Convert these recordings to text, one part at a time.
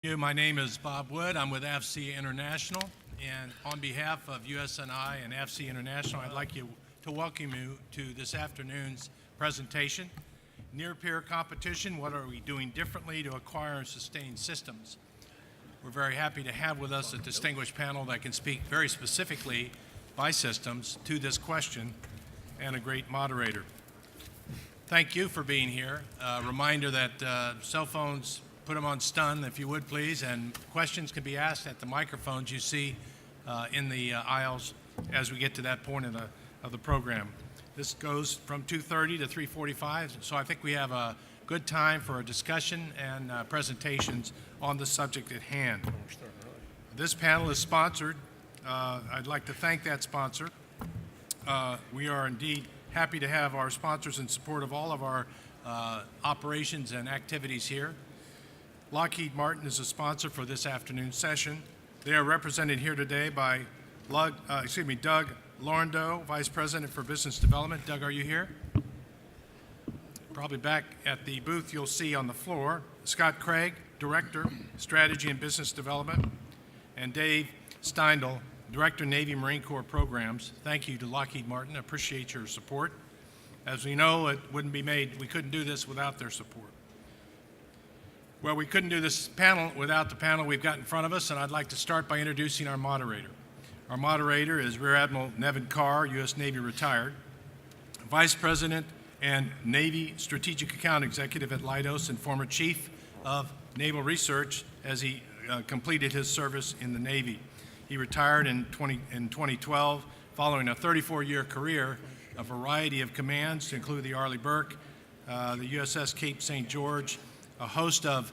My name is Bob Wood. I'm with AFC International, and on behalf of USNI and AFC International, I'd like to welcome you to this afternoon's presentation. Near-peer competition, what are we doing differently to acquire and sustain systems? We're very happy to have with us a distinguished panel that can speak very specifically by systems to this question, and a great moderator. Thank you for being here. Reminder that cell phones, put them on stun, if you would please, and questions can be asked at the microphones you see in the aisles as we get to that point of the program. This goes from 2:30 to 3:45, so I think we have a good time for a discussion and presentations on the subject at hand. This panel is sponsored. I'd like to thank that sponsor. We are indeed happy to have our sponsors in support of all of our operations and activities here. Lockheed Martin is a sponsor for this afternoon's session. They are represented here today by Doug Laurendeau, Vice President for Business Development. Doug, are you here? Probably back at the booth you'll see on the floor. Scott Craig, Director, Strategy and Business Development, and Dave Steindl, Director, Navy Marine Corps Programs. Thank you to Lockheed Martin. I appreciate your support. As we know, we couldn't do this without their support. Well, we couldn't do this panel without the panel we've got in front of us, and I'd like to start by introducing our moderator. Our moderator is Rear Admiral Nevin Carr, U.S. Navy retired, Vice President and Navy Strategic Account Executive at Leidos and former Chief of Naval Research as he completed his service in the Navy. He retired in 2012 following a 34-year career, a variety of commands to include the Arleigh Burke, the USS Cape St. George, a host of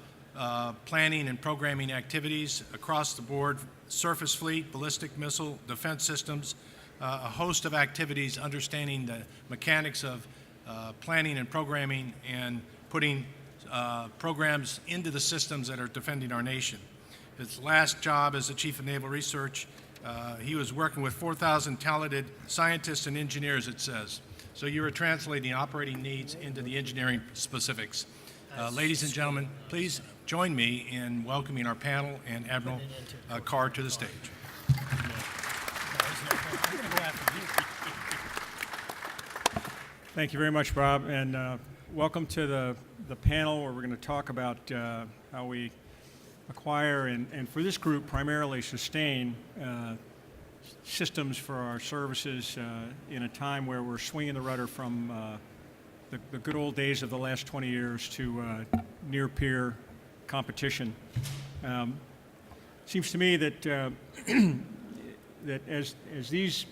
planning and programming activities across the board, surface fleet, ballistic missile, defense systems, a host of activities understanding the mechanics of planning and programming and putting programs into the systems that are defending our nation. His last job as the Chief of Naval Research, he was working with 4,000 talented scientists and engineers, it says. So you were translating operating needs into the engineering specifics. Ladies and gentlemen, please join me in welcoming our panel and Admiral Carr to the stage. Thank you very much, Bob, and welcome to the panel where we're going to talk about how we acquire and for this group primarily sustain systems for our services in a time where we're swinging the rudder from the good old days of the last 20 years to near-peer competition. Seems to me that that as these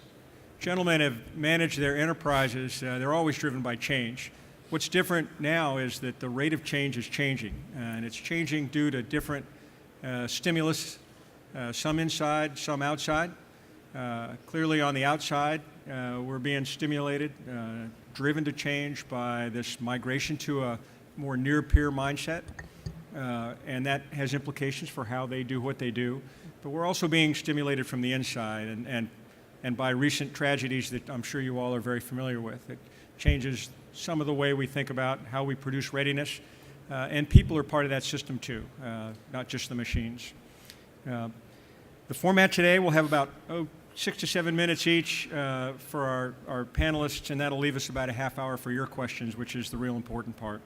gentlemen have managed their enterprises, they're always driven by change. What's different now is that the rate of change is changing, and it's changing due to different stimulus, some inside, some outside. Clearly on the outside, we're being stimulated, driven to change by this migration to a more near-peer mindset, and that has implications for how they do what they do. But we're also being stimulated from the inside, and by recent tragedies that I'm sure you all are very familiar with. It changes some of the way we think about how we produce readiness, and people are part of that system too, not just the machines. The format today will have about 6 to 7 minutes each for our panelists, and that'll leave us about a half hour for your questions, which is the real important part.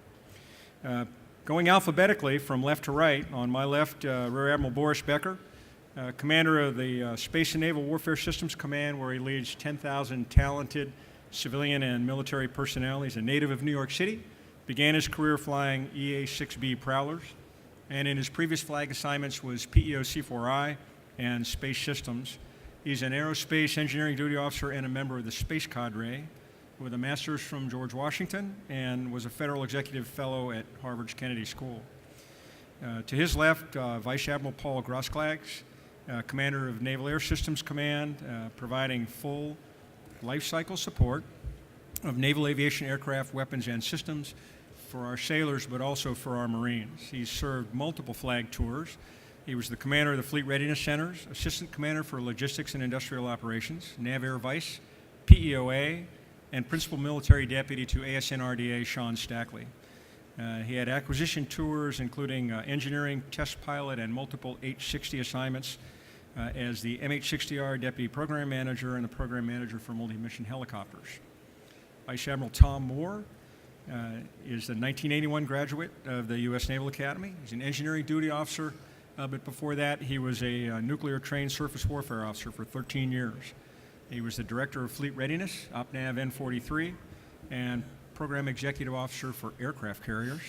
Going alphabetically from left to right, on my left, Rear Admiral Boris Becker, commander of the Space and Naval Warfare Systems Command, where he leads 10,000 talented civilian and military personnel. He's a native of New York City, began his career flying EA-6B Prowlers, and in his previous flag assignments was PEO C4I and Space Systems. He's an aerospace engineering duty officer and a member of the Space Cadre with a master's from George Washington and was a federal executive fellow at Harvard's Kennedy School. To his left, Vice Admiral Paul Grossklags, commander of Naval Air Systems Command, providing full life cycle support of naval aviation aircraft, weapons, and systems for our sailors, but also for our Marines. He's served multiple flag tours. He was the commander of the Fleet Readiness Centers, assistant commander for logistics and industrial operations, Nav Air Vice, PEOA, and principal military deputy to ASNRDA Sean Stackley. He had acquisition tours, including engineering, test pilot, and multiple H-60 assignments as the MH-60R Deputy Program Manager and the Program Manager for Multi-Mission Helicopters. Vice Admiral Tom Moore is the 1981 graduate of the U.S. Naval Academy. He's an engineering duty officer, but before that, he was a nuclear-trained surface warfare officer for 13 years. He was the Director of Fleet Readiness, OPNAV N-43, and Program Executive Officer for aircraft carriers,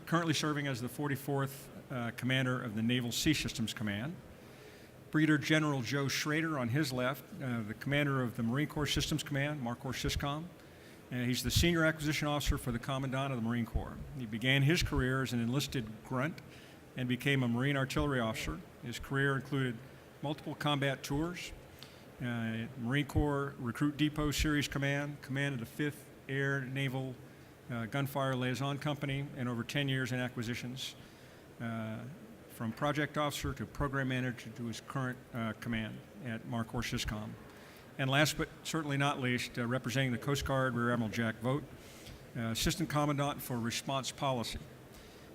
currently serving as the 44th Commander of the Naval Sea Systems Command. Brigadier General Joe Schrader on his left, the Commander of the Marine Corps Systems Command, MARCOR SYSCOM. He's the Senior Acquisition Officer for the Commandant of the Marine Corps. He began his career as an enlisted grunt and became a Marine Artillery Officer. His career included multiple combat tours, Marine Corps Recruit Depot Series Command, command of the 5th Air Naval Gunfire Liaison Company, and over 10 years in acquisitions, from project officer to program manager to his current command at MARCOR SYSCOM. And last but certainly not least, representing the Coast Guard, Rear Admiral Jack Vogt, Assistant Commandant for Response Policy.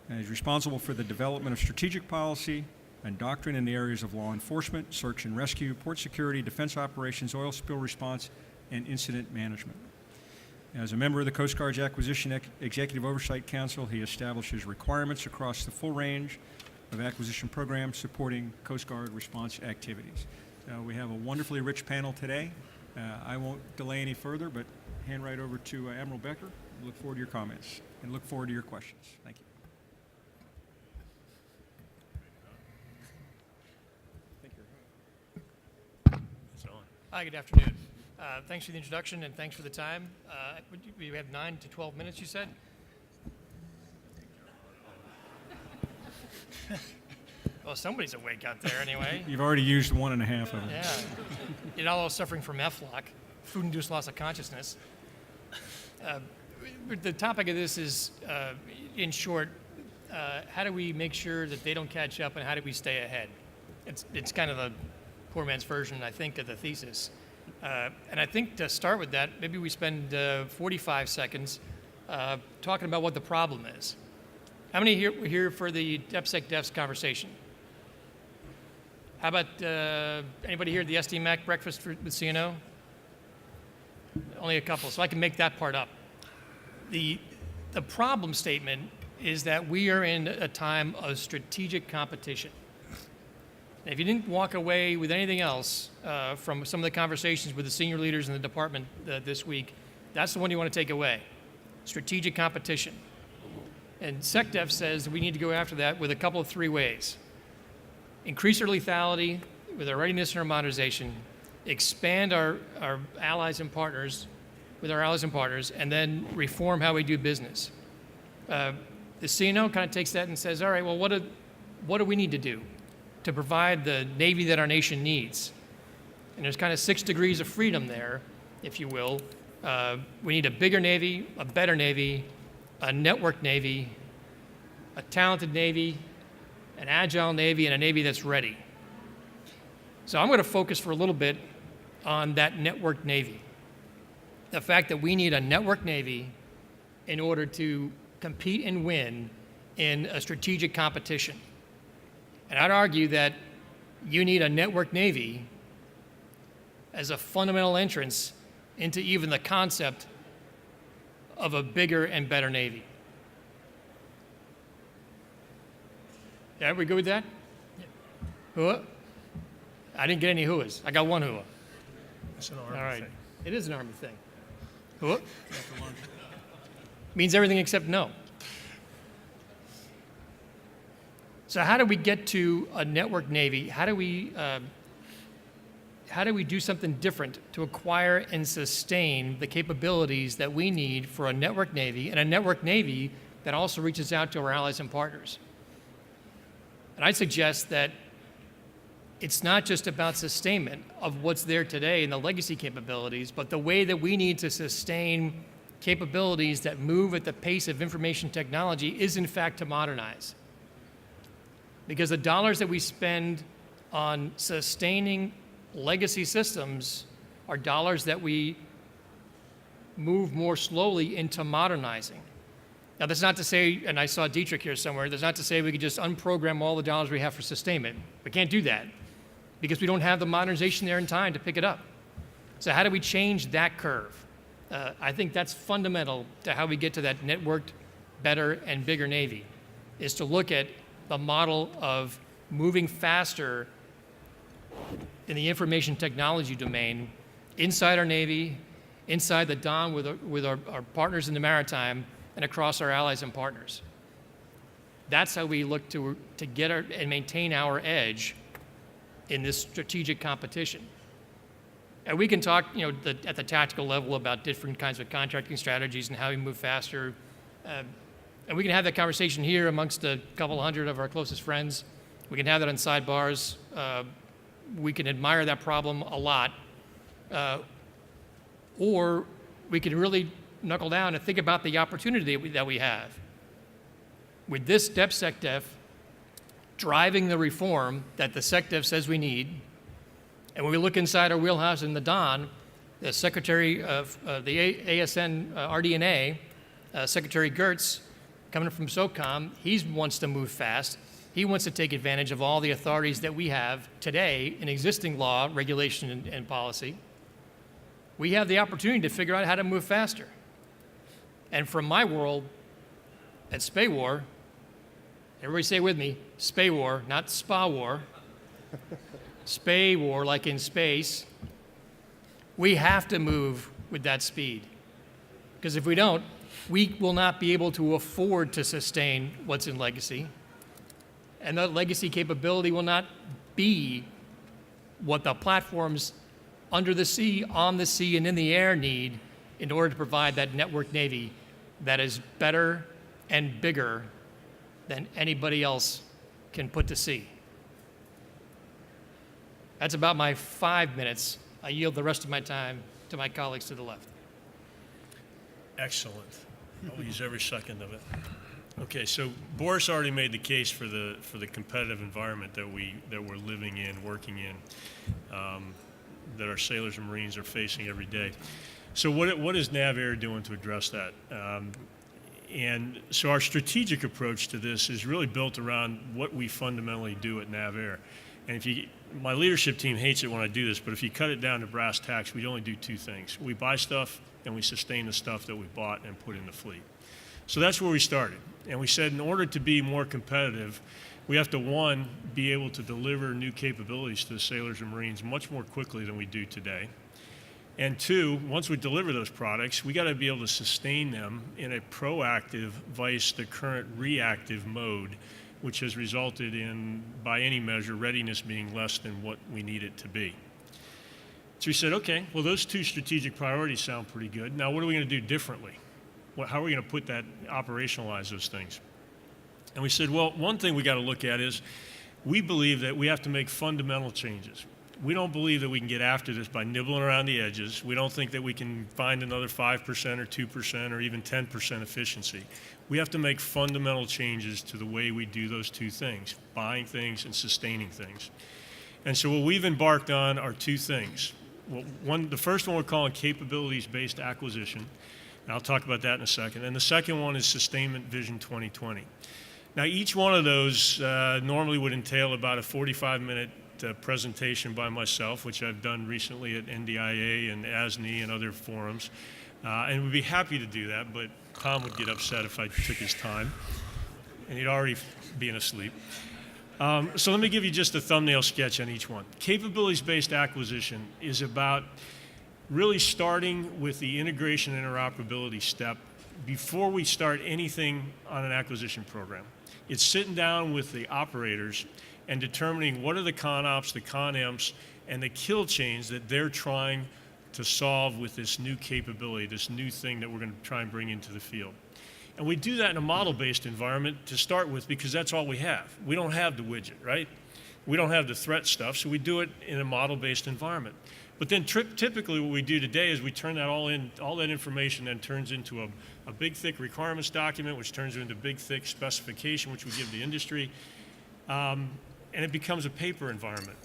He's responsible for the development of strategic policy and doctrine in the areas of law enforcement, search and rescue, port security, defense operations, oil spill response, and incident management. As a member of the Coast Guard's Acquisition Executive Oversight Council, he establishes requirements across the full range of acquisition programs supporting Coast Guard response activities. We have a wonderfully rich panel today. I won't delay any further, but hand right over to Admiral Becker. Look forward to your comments and look forward to your questions. Thank you. Hi, good afternoon. Thanks for the introduction and thanks for the time. We have 9 to 12 minutes, you said? Well, somebody's awake out there anyway. You've already used 1.5 of it. Yeah. You're not all suffering from FLOC, food-induced loss of consciousness. The topic of this is, in short, how do we make sure that they don't catch up and how do we stay ahead? It's kind of a poor man's version, I think, of the thesis. And I think to start with that, maybe we spend 45 seconds talking about what the problem is. How many here were here for the DepSecDefs conversation? How about anybody here at the SDMAC breakfast with CNO? Only a couple, so I can make that part up. The problem statement is that we are in a time of strategic competition. And if you didn't walk away with anything else from some of the conversations with the senior leaders in the department this week, that's the one you want to take away, strategic competition. And SecDef says we need to go after that with a couple of 3 ways. Increase our lethality with our readiness and our modernization, expand our allies and partners with our allies and partners, and then reform how we do business. The CNO kind of takes that and says, all right, well, what do we need to do to provide the Navy that our nation needs? And there's kind of 6 degrees of freedom there, if you will. We need a bigger Navy, a better Navy, a networked Navy, a talented Navy, an agile Navy, and a Navy that's ready. So I'm going to focus for a little bit on that networked Navy. The fact that we need a networked Navy in order to compete and win in a strategic competition. And I'd argue that you need a networked Navy as a fundamental entrance into even the concept of a bigger and better Navy. Yeah, we good with that? Yeah. Hua? I didn't get any huas. I got one hua. It's an Army All right. thing. It is an Army thing. Hua? Means everything except no. So how do we get to a networked Navy? How do we do something different to acquire and sustain the capabilities that we need for a networked Navy, and a networked Navy that also reaches out to our allies and partners? And I suggest that it's not just about sustainment of what's there today and the legacy capabilities, but the way that we need to sustain capabilities that move at the pace of information technology is, in fact, to modernize. Because the dollars that we spend on sustaining legacy systems are dollars that we move more slowly into modernizing. Now, that's not to say, and I saw Dietrich here somewhere, that's not to say we could just unprogram all the dollars we have for sustainment. We can't do that because we don't have the modernization there in time to pick it up. So how do we change that curve? I think that's fundamental to how we get to that networked, better, and bigger Navy, is to look at the model of moving faster in the information technology domain inside our Navy, inside the Don with our partners in the maritime, and across our allies and partners. That's how we look to get and maintain our edge in this strategic competition. And we can talk, at the tactical level about different kinds of contracting strategies and how we move faster. And we can have that conversation here amongst a couple hundred of our closest friends. We can have that on sidebars. We can admire that problem a lot. Or we can really knuckle down and think about the opportunity that we have. With this DepSecDef driving the reform that the SecDef says we need, and when we look inside our wheelhouse in the Don, the Secretary of the ASN RDNA, Secretary Gertz, coming from SOCOM, he wants to move fast. He wants to take advantage of all the authorities that we have today in existing law, regulation, and policy. We have the opportunity to figure out how to move faster. And from my world, at SPAWAR, everybody say it with me, SPAWAR, not SPA war, SPAWAR like in space, we have to move with that speed. Because if we don't, we will not be able to afford to sustain what's in legacy. And that legacy capability will not be what the platforms under the sea, on the sea, and in the air need in order to provide that network Navy that is better and bigger than anybody else can put to sea. That's about my 5 minutes. I yield the rest of my time to my colleagues to the left. Excellent. I'll use every second of it. Okay, so Boris already made the case for the competitive environment that we're living in, working in, that our sailors and Marines are facing every day. So what is NavAir doing to address that? And so our strategic approach to this is really built around what we fundamentally do at NavAir. And my leadership team hates it when I do this, but if you cut it down to brass tacks, we only do two things. We buy stuff and we sustain the stuff that we bought and put in the fleet. So that's where we started. And we said in order to be more competitive, we have to, one, be able to deliver new capabilities to the sailors and Marines much more quickly than we do today. And two, once we deliver those products, we got to be able to sustain them in a proactive vice the current reactive mode, which has resulted in, by any measure, readiness being less than what we need it to be. So we said, okay, well, those two strategic priorities sound pretty good. Now, what are we going to do differently? How are we going to operationalize those things? And we said, well, one thing we got to look at is we believe that we have to make fundamental changes. We don't believe that we can get after this by nibbling around the edges. We don't think that we can find another 5% or 2% or even 10% efficiency. We have to make fundamental changes to the way we do those two things, buying things and sustaining things. And so what we've embarked on are two things. Well, the first one we're calling capabilities-based acquisition, and I'll talk about that in a second. And the second one is Sustainment Vision 2020. Now, each one of those normally would entail about a 45-minute presentation by myself, which I've done recently at NDIA and ASNI and other forums. And we'd be happy to do that, but Tom would get upset if I took his time, and he'd already been asleep. So let me give you just a thumbnail sketch on each one. Capabilities-based acquisition is about really starting with the integration and interoperability step before we start anything on an acquisition program. It's sitting down with the operators and determining what are the ConOps, the ConEMs, and the kill chains that they're trying to solve with this new capability, this new thing that we're going to try and bring into the field. And we do that in a model-based environment to start with because that's all we have. We don't have the widget, right? We don't have the threat stuff, so we do it in a model-based environment. But then typically what we do today is we turn that all that information then turns into a big, thick requirements document, which turns into a big, thick specification, which we give the industry, and it becomes a paper environment.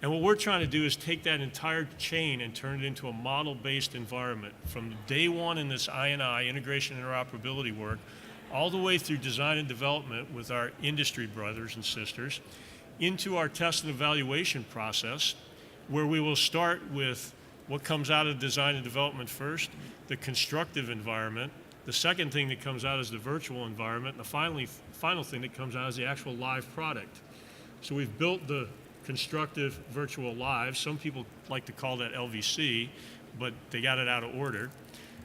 And what we're trying to do is take that entire chain and turn it into a model-based environment from day one in this I&I, integration and interoperability work, all the way through design and development with our industry brothers and sisters, into our test and evaluation process, where we will start with what comes out of design and development first, the constructive environment. The second thing that comes out is the virtual environment. And the final thing that comes out is the actual live product. So we've built the constructive virtual live. Some people like to call that LVC, but they got it out of order.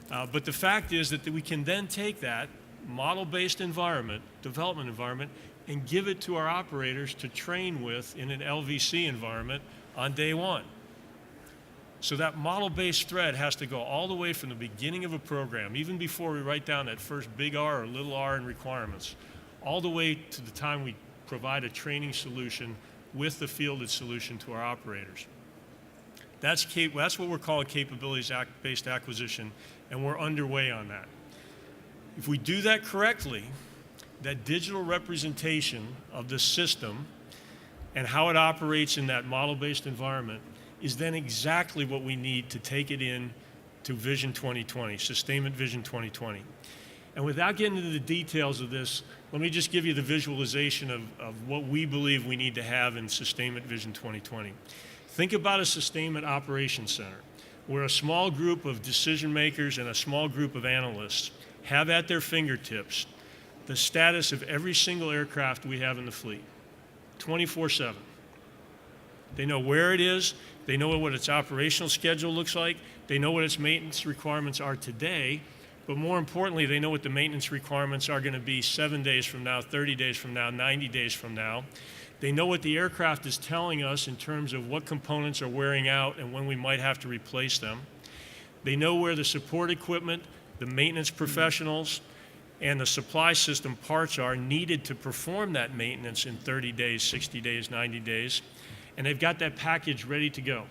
But the fact is that we can then take that model-based environment, development environment, and give it to our operators to train with in an LVC environment on day one. So that model-based thread has to go all the way from the beginning of a program, even before we write down that first big R or little r in requirements, all the way to the time we provide a training solution with the fielded solution to our operators. That's what we're calling capabilities-based acquisition, and we're underway on that. If we do that correctly, that digital representation of the system and how it operates in that model-based environment is then exactly what we need to take it in to Vision 2020, Sustainment Vision 2020. And without getting into the details of this, let me just give you the visualization of what we believe we need to have in Sustainment Vision 2020. Think about a sustainment operations center, where a small group of decision makers and a small group of analysts have at their fingertips the status of every single aircraft we have in the fleet, 24/7. They know where it is, they know what its operational schedule looks like, they know what its maintenance requirements are today, but more importantly, they know what the maintenance requirements are going to be 7 days from now, 30 days from now, 90 days from now. They know what the aircraft is telling us in terms of what components are wearing out and when we might have to replace them. They know where the support equipment, the maintenance professionals, and the supply system parts are needed to perform that maintenance in 30 days, 60 days, 90 days. And they've got that package ready to go.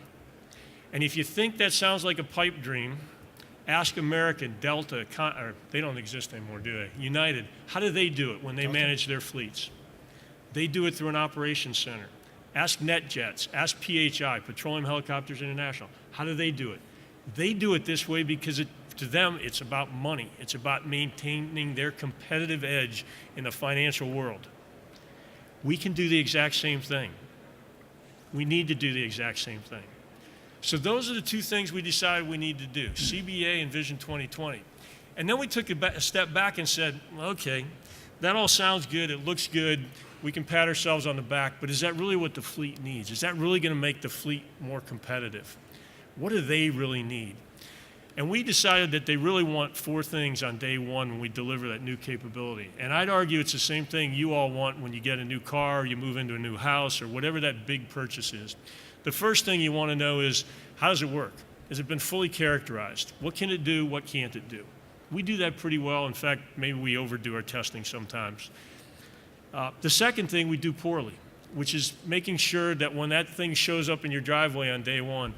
And if you think that sounds like a pipe dream, ask American, Delta, or they don't exist anymore, do they? United, how do they do it when they manage their fleets? They do it through an operations center. Ask NetJets, ask PHI, Petroleum Helicopters International. How do they do it? They do it this way because to them, it's about money. It's about maintaining their competitive edge in the financial world. We can do the exact same thing. We need to do the exact same thing. So those are the two things we decided we need to do, CBA and Vision 2020. And then we took a step back and said, okay, that all sounds good, it looks good, we can pat ourselves on the back, but is that really what the fleet needs? Is that really going to make the fleet more competitive? What do they really need? And we decided that they really want 4 things on day one when we deliver that new capability. And I'd argue it's the same thing you all want when you get a new car, or you move into a new house, or whatever that big purchase is. The first thing you want to know is, how does it work? Has it been fully characterized? What can it do? What can't it do? We do that pretty well. In fact, maybe we overdo our testing sometimes. The second thing we do poorly, which is making sure that when that thing shows up in your driveway on day one,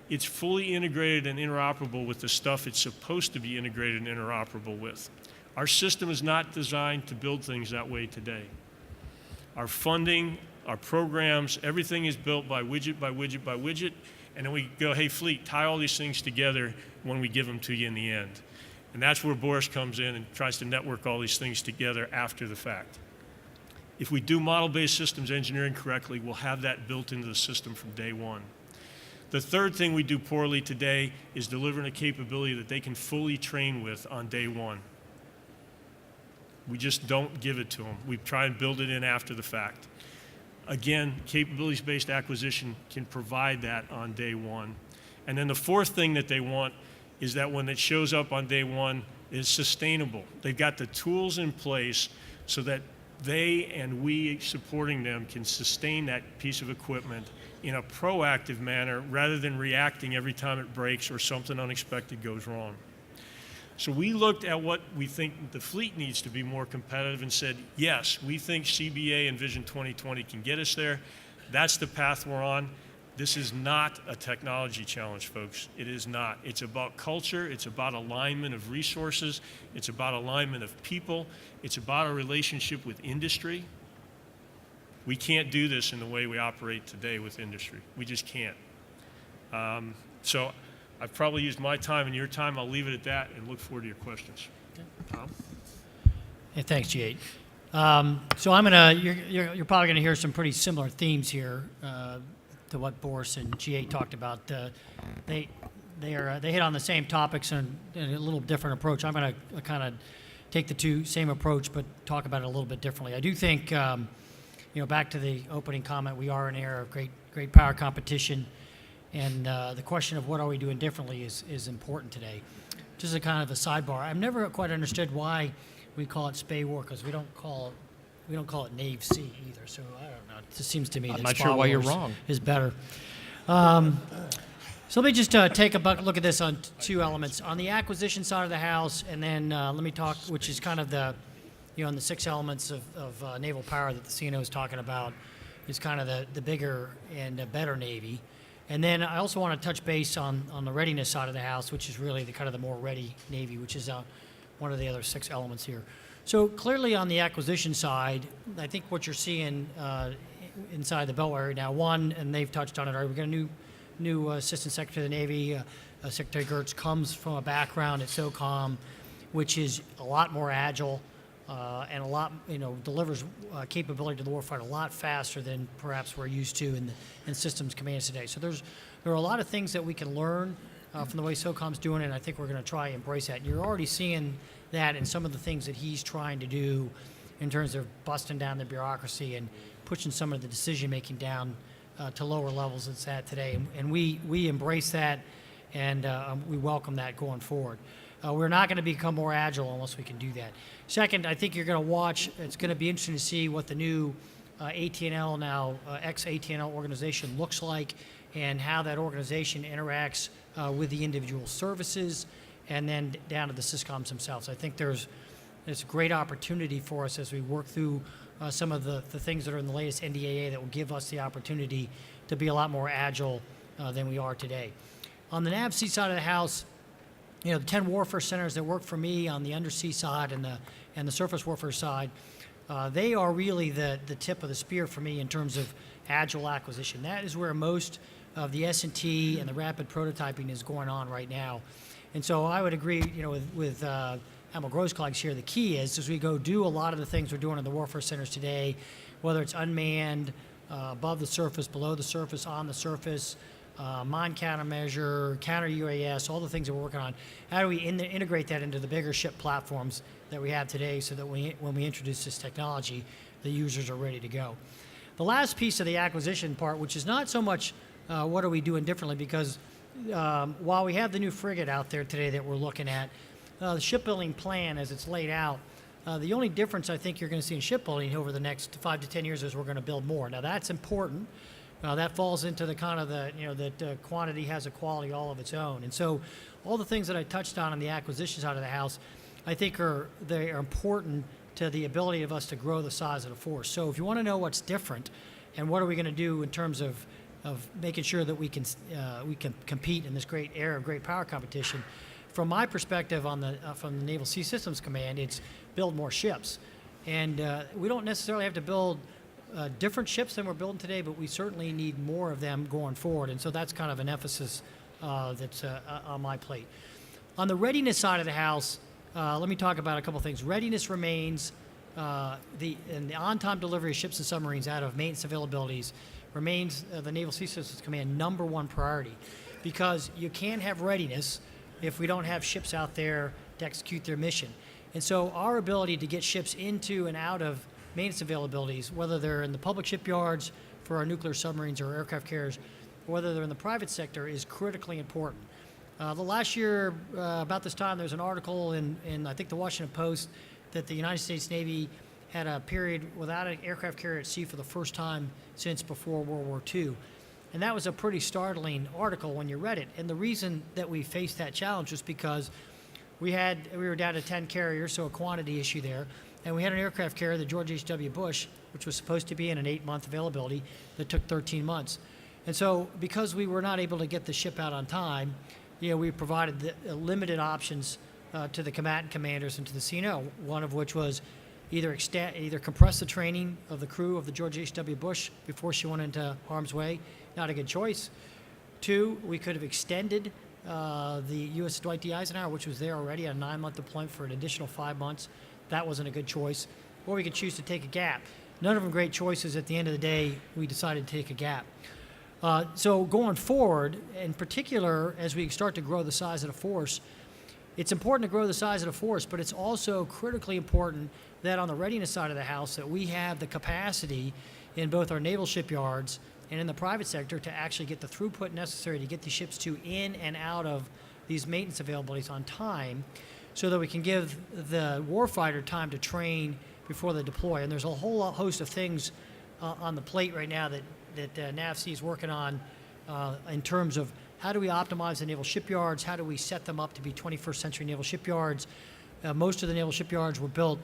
it's fully integrated and interoperable with the stuff it's supposed to be integrated and interoperable with. Our system is not designed to build things that way today. Our funding, our programs, everything is built by widget by widget by widget, and then we go, hey, fleet, tie all these things together when we give them to you in the end. And that's where Boris comes in and tries to network all these things together after the fact. If we do model-based systems engineering correctly, we'll have that built into the system from day one. The third thing we do poorly today is delivering a capability that they can fully train with on day one. We just don't give it to them. We try and build it in after the fact. Again, capabilities-based acquisition can provide that on day one. And then the fourth thing that they want is that when it shows up on day one, is sustainable. They've got the tools in place so that they and we supporting them can sustain that piece of equipment in a proactive manner rather than reacting every time it breaks or something unexpected goes wrong. So we looked at what we think the fleet needs to be more competitive and said, yes, we think CBA and Vision 2020 can get us there. That's the path we're on. This is not a technology challenge, folks. It is not. It's about culture. It's about alignment of resources. It's about alignment of people. It's about a relationship with industry. We can't do this in the way we operate today with industry. We just can't. So I've probably used my time and your time. I'll leave it at that and look forward to your questions. Okay. Tom? Hey, thanks, G8. So you're probably gonna hear some pretty similar themes here to what Boris and G8 talked about. They hit on the same topics in a little different approach. I'm gonna kind of take the two same approach, but talk about it a little bit differently. I do think, back to the opening comment, we are in an era of great power competition, and the question of what are we doing differently is important today. Just a kind of a sidebar. I've never quite understood why we call it SPA war, because we don't call it Nave C either. So I don't know. It just seems to me that not SPA sure why you're wars wrong. is better. So let me just take a look at this on two elements. On the acquisition side of the house, and then let me talk, which is kind of the, in the 6 elements of naval power that the CNO is talking about, is kind of the bigger and better Navy. And then I also want to touch base on the readiness side of the house, which is really the kind of the more ready Navy, which is one of the other 6 elements here. So clearly on the acquisition side, I think what you're seeing inside the Beltway now, one, and they've touched on it already, we've got a new Assistant Secretary of the Navy. Secretary Gertz comes from a background at SOCOM, which is a lot more agile and a lot, delivers capability to the warfighter a lot faster than perhaps we're used to in systems commands today. So there are a lot of things that we can learn from the way SOCOM's doing it, and I think we're going to try and embrace that. And you're already seeing that in some of the things that he's trying to do in terms of busting down the bureaucracy and pushing some of the decision-making down to lower levels than it's at today. And we embrace that, and we welcome that going forward. We're not going to become more agile unless we can do that. Second, I think you're going to watch, it's going to be interesting to see what the new ATNL now, ex-ATNL organization looks like, and how that organization interacts with the individual services, and then down to the SysComs themselves. I think there's a great opportunity for us as we work through some of the things that are in the latest NDAA that will give us the opportunity to be a lot more agile than we are today. On the NAVSEA side of the house, the 10 warfare centers that work for me on the undersea side and the surface warfare side, they are really the tip of the spear for me in terms of agile acquisition. That is where most of the S&T and the rapid prototyping is going on right now. And so I would agree, with Admiral Grove's colleagues here, the key is as we go do a lot of the things we're doing in the warfare centers today, whether it's unmanned, above the surface, below the surface, on the surface, mine countermeasure, counter UAS, all the things that we're working on. How do we integrate that into the bigger ship platforms that we have today so that when we introduce this technology, the users are ready to go? The last piece of the acquisition part, which is not so much what are we doing differently, because while we have the new frigate out there today that we're looking at, the shipbuilding plan as it's laid out, the only difference I think you're going to see in shipbuilding over the next 5 to 10 years is we're going to build more. Now that's important. That falls into the kind of that quantity has a quality all of its own. And so all the things that I touched on the acquisition side of the house, I think they are important to the ability of us to grow the size of the force. So if you want to know what's different and what are we going to do in terms of making sure that we can compete in this great era of great power competition, from my perspective from the Naval Sea Systems Command, it's build more ships. And we don't necessarily have to build different ships than we're building today, but we certainly need more of them going forward. And so that's kind of an emphasis that's on my plate. On the readiness side of the house, let me talk about a couple things. Readiness remains, the on-time delivery of ships and submarines out of maintenance availabilities remains the Naval Sea Systems Command #1 priority, because you can't have readiness if we don't have ships out there to execute their mission. And so our ability to get ships into and out of maintenance availabilities, whether they're in the public shipyards for our nuclear submarines or aircraft carriers, or whether they're in the private sector, is critically important. The last year, about this time, there was an article in I think the Washington Post that the United States Navy had a period without an aircraft carrier at sea for the first time since before World War II. And that was a pretty startling article when you read it. And the reason that we faced that challenge was because we were down to 10 carriers, so a quantity issue there. And we had an aircraft carrier, the George H.W. Bush, which was supposed to be in an 8-month availability, that took 13 months. And so because we were not able to get the ship out on time, we provided limited options to the combatant commanders and to the CNO, one of which was either compress the training of the crew of the George H.W. Bush before she went into harm's way. Not a good choice. 2, we could have extended the U.S. Dwight D. Eisenhower, which was there already, on a 9-month deployment for an additional 5 months. that wasn't a good choice, or we could choose to take a gap. None of them great choices. At the end of the day, we decided to take a gap. So going forward, in particular, as we start to grow the size of the force, it's important to grow the size of the force, but it's also critically important that on the readiness side of the house that we have the capacity in both our naval shipyards and in the private sector to actually get the throughput necessary to get the ships to in and out of these maintenance availabilities on time so that we can give the warfighter time to train before they deploy. And there's a whole host of things on the plate right now that NAVC is working on in terms of how do we optimize the naval shipyards, how do we set them up to be 21st century naval shipyards. Most of the naval shipyards were built,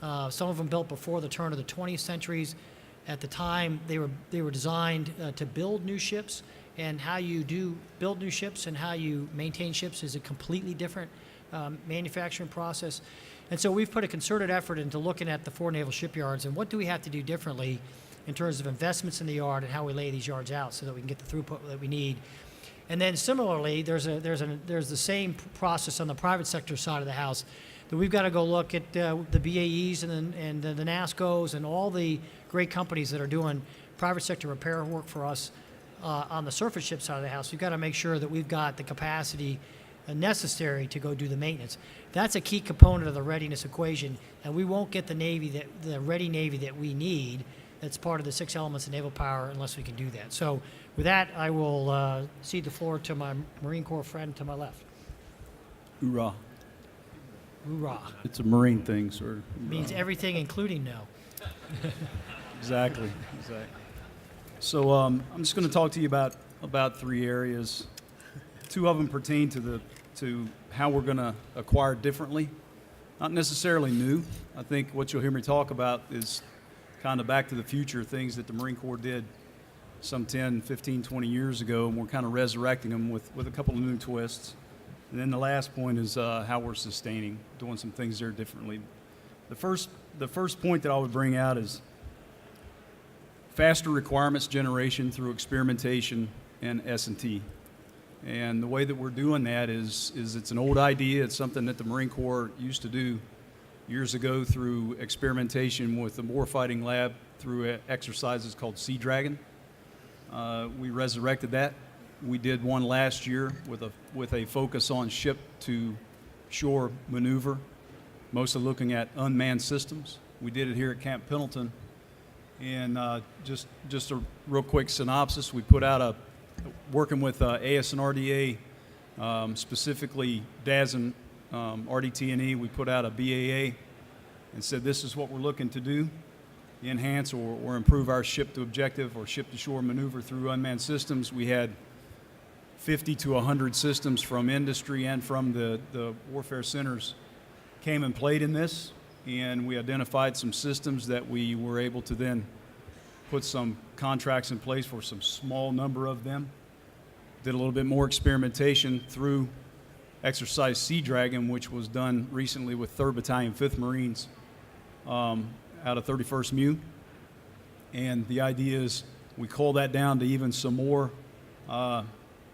some of them built before the turn of the 20th centuries. At the time, they were designed to build new ships, and how you do build new ships and how you maintain ships is a completely different manufacturing process. And so we've put a concerted effort into looking at the 4 naval shipyards and what do we have to do differently in terms of investments in the yard and how we lay these yards out so that we can get the throughput that we need. And then similarly, there's the same process on the private sector side of the house that we've got to go look at the BAEs and the NASCOs and all the great companies that are doing private sector repair work for us on the surface ship side of the house. We've got to make sure that we've got the capacity necessary to go do the maintenance. That's a key component of the readiness equation, and we won't get the ready Navy that we need that's part of the 6 elements of naval power unless we can do that. So with that, I will cede the floor to my Marine Corps friend to my left. Hoorah. Hoorah. It's a Marine thing, sir. Means everything, including no. Exactly. So I'm just going to talk to you about 3 areas. 2 of them pertain to how we're going to acquire differently. Not necessarily new. I think what you'll hear me talk about is kind of back to the future, things that the Marine Corps did some 10, 15, 20 years ago, and we're kind of resurrecting them with a couple of new twists. And then the last point is how we're sustaining, doing some things there differently. The first point that I would bring out is faster requirements generation through experimentation and S&T. And the way that we're doing that is it's an old idea. It's something that the Marine Corps used to do years ago through experimentation with the warfighting lab through exercises called Sea Dragon. We resurrected that. We did one last year with a focus on ship-to-shore maneuver, mostly looking at unmanned systems. We did it here at Camp Pendleton. And just a real quick synopsis, we put out working with AS and RDA, specifically DAS and RDT&E, we put out a BAA and said this is what we're looking to do, enhance or improve our ship-to-objective or ship-to-shore maneuver through unmanned systems. We had 50 to 100 systems from industry and from the warfare centers came and played in this, and we identified some systems that we were able to then put some contracts in place for some small number of them. Did a little bit more experimentation through exercise Sea Dragon, which was done recently with 3rd Battalion, 5th Marines out of 31st MU. And the idea is we call that down to even some more,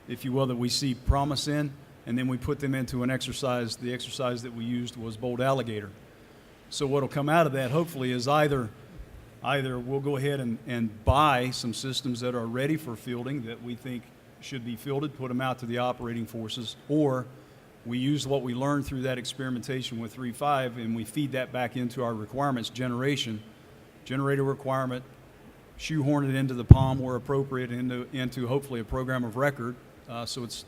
if you will, that we see promise in, and then we put them into an exercise. The exercise that we used was Bold Alligator. So what will come out of that, hopefully, is either we'll go ahead and buy some systems that are ready for fielding that we think should be fielded, put them out to the operating forces, or we use what we learned through that experimentation with 3.5 and we feed that back into our requirements generate a requirement, shoehorn it into the POM where appropriate, into hopefully a program of record. So it's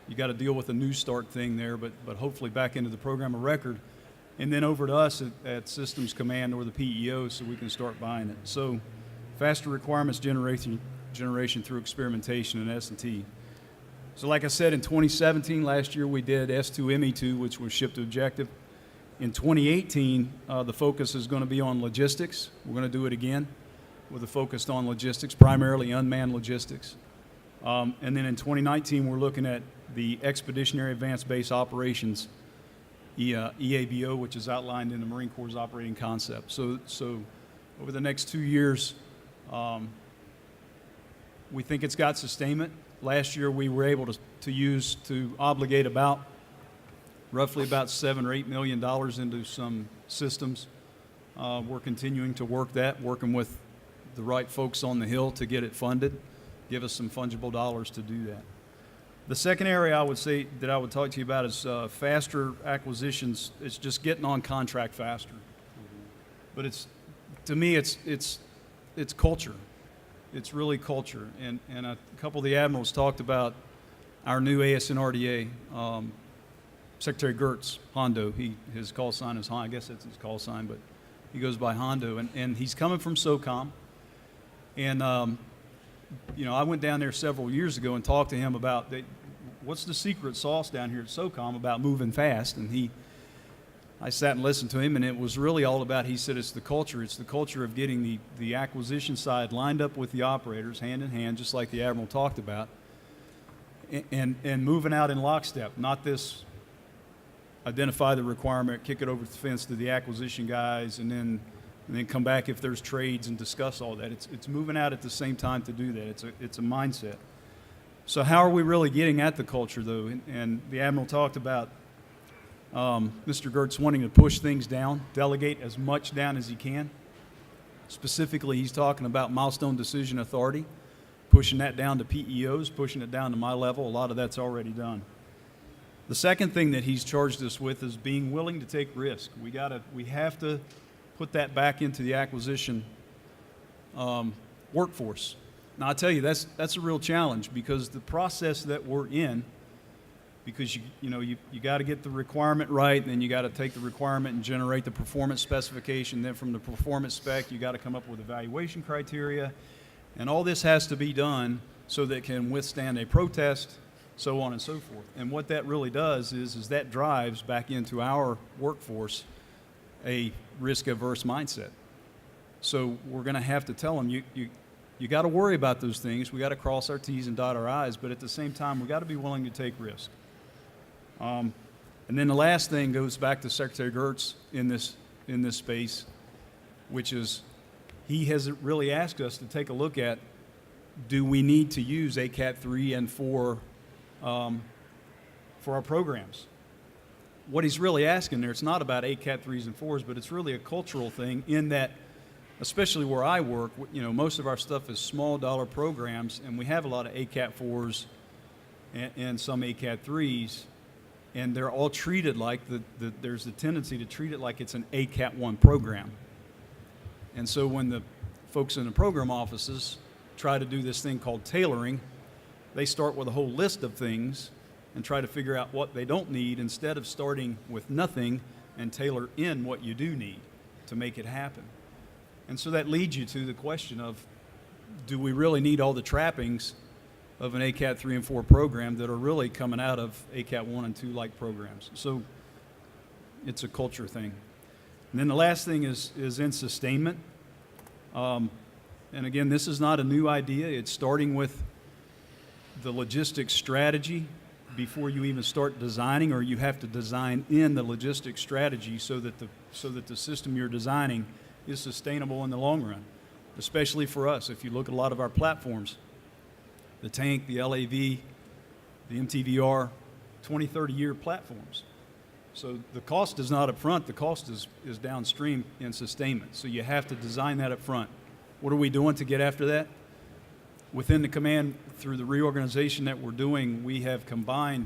you got to deal with the new start thing there, but hopefully back into the program of record, and then over to us at Systems Command or the PEO so we can start buying it. So faster requirements generation through experimentation and S&T. So like I said, in 2017, last year, we did S2 ME2, which was ship to objective. In 2018, the focus is going to be on logistics. We're going to do it again with a focus on logistics, primarily unmanned logistics. And then in 2019, we're looking at the Expeditionary Advanced Base Operations, EABO, which is outlined in the Marine Corps' operating concept. So over the next 2 years, we think it's got sustainment. Last year, we were able to obligate about roughly about $7 or $8 million into some systems. We're continuing to work that, working with the right folks on the Hill to get it funded, give us some fungible dollars to do that. The second area I would say that I would talk to you about is faster acquisitions. It's just getting on contract faster. But to me, it's culture. It's really culture. And a couple of the admirals talked about our new ASN RDA. Secretary Gertz, Hondo, his call sign is Hondo. I guess that's his call sign, but he goes by Hondo. And he's coming from SOCOM. And, I went down there several years ago and talked to him about what's the secret sauce down here at SOCOM about moving fast. And I sat and listened to him, and it was really all about, he said, it's the culture. It's the culture of getting the acquisition side lined up with the operators, hand in hand, just like the Admiral talked about, and moving out in lockstep, not this identify the requirement, kick it over the fence to the acquisition guys, and then come back if there's trades and discuss all that. It's moving out at the same time to do that. It's a mindset. So how are we really getting at the culture, though? And the Admiral talked about Mr. Gertz wanting to push things down, delegate as much down as he can. Specifically, he's talking about milestone decision authority, pushing that down to PEOs, pushing it down to my level. A lot of that's already done. The second thing that he's charged us with is being willing to take risk. We have to put that back into the acquisition workforce. Now, I tell you, that's a real challenge, because the process that we're in, because you got to get the requirement right, and then you got to take the requirement and generate the performance specification. Then from the performance spec, you got to come up with evaluation criteria, and all this has to be done so that it can withstand a protest, so on and so forth. And what that really does is that drives back into our workforce a risk-averse mindset. So we're going to have to tell them, you got to worry about those things. We got to cross our T's and dot our I's, but at the same time, we got to be willing to take risk. And then the last thing goes back to Secretary Gertz in this space, which is he has really asked us to take a look at, do we need to use ACAT 3 and 4 for our programs? What he's really asking there, it's not about ACAT 3s and 4s, but it's really a cultural thing in that, especially where I work, most of our stuff is small dollar programs, and we have a lot of ACAT 4s and some ACAT 3s, and they're all treated like there's a tendency to treat it like it's an ACAT 1 program. And so when the folks in the program offices try to do this thing called tailoring, they start with a whole list of things and try to figure out what they don't need instead of starting with nothing and tailor in what you do need to make it happen. And so that leads you to the question of, do we really need all the trappings of an ACAT 3 and 4 program that are really coming out of ACAT 1 and 2 like programs? So it's a culture thing. And then the last thing is in sustainment. And again, this is not a new idea. It's starting with the logistics strategy before you even start designing, or you have to design in the logistics strategy so that the system you're designing is sustainable in the long run, especially for us. If you look at a lot of our platforms, the tank, the LAV, the MTVR, 20, 30-year platforms. So the cost is not up front, the cost is downstream in sustainment. So you have to design that up front. What are we doing to get after that? Within the command, through the reorganization that we're doing, we have combined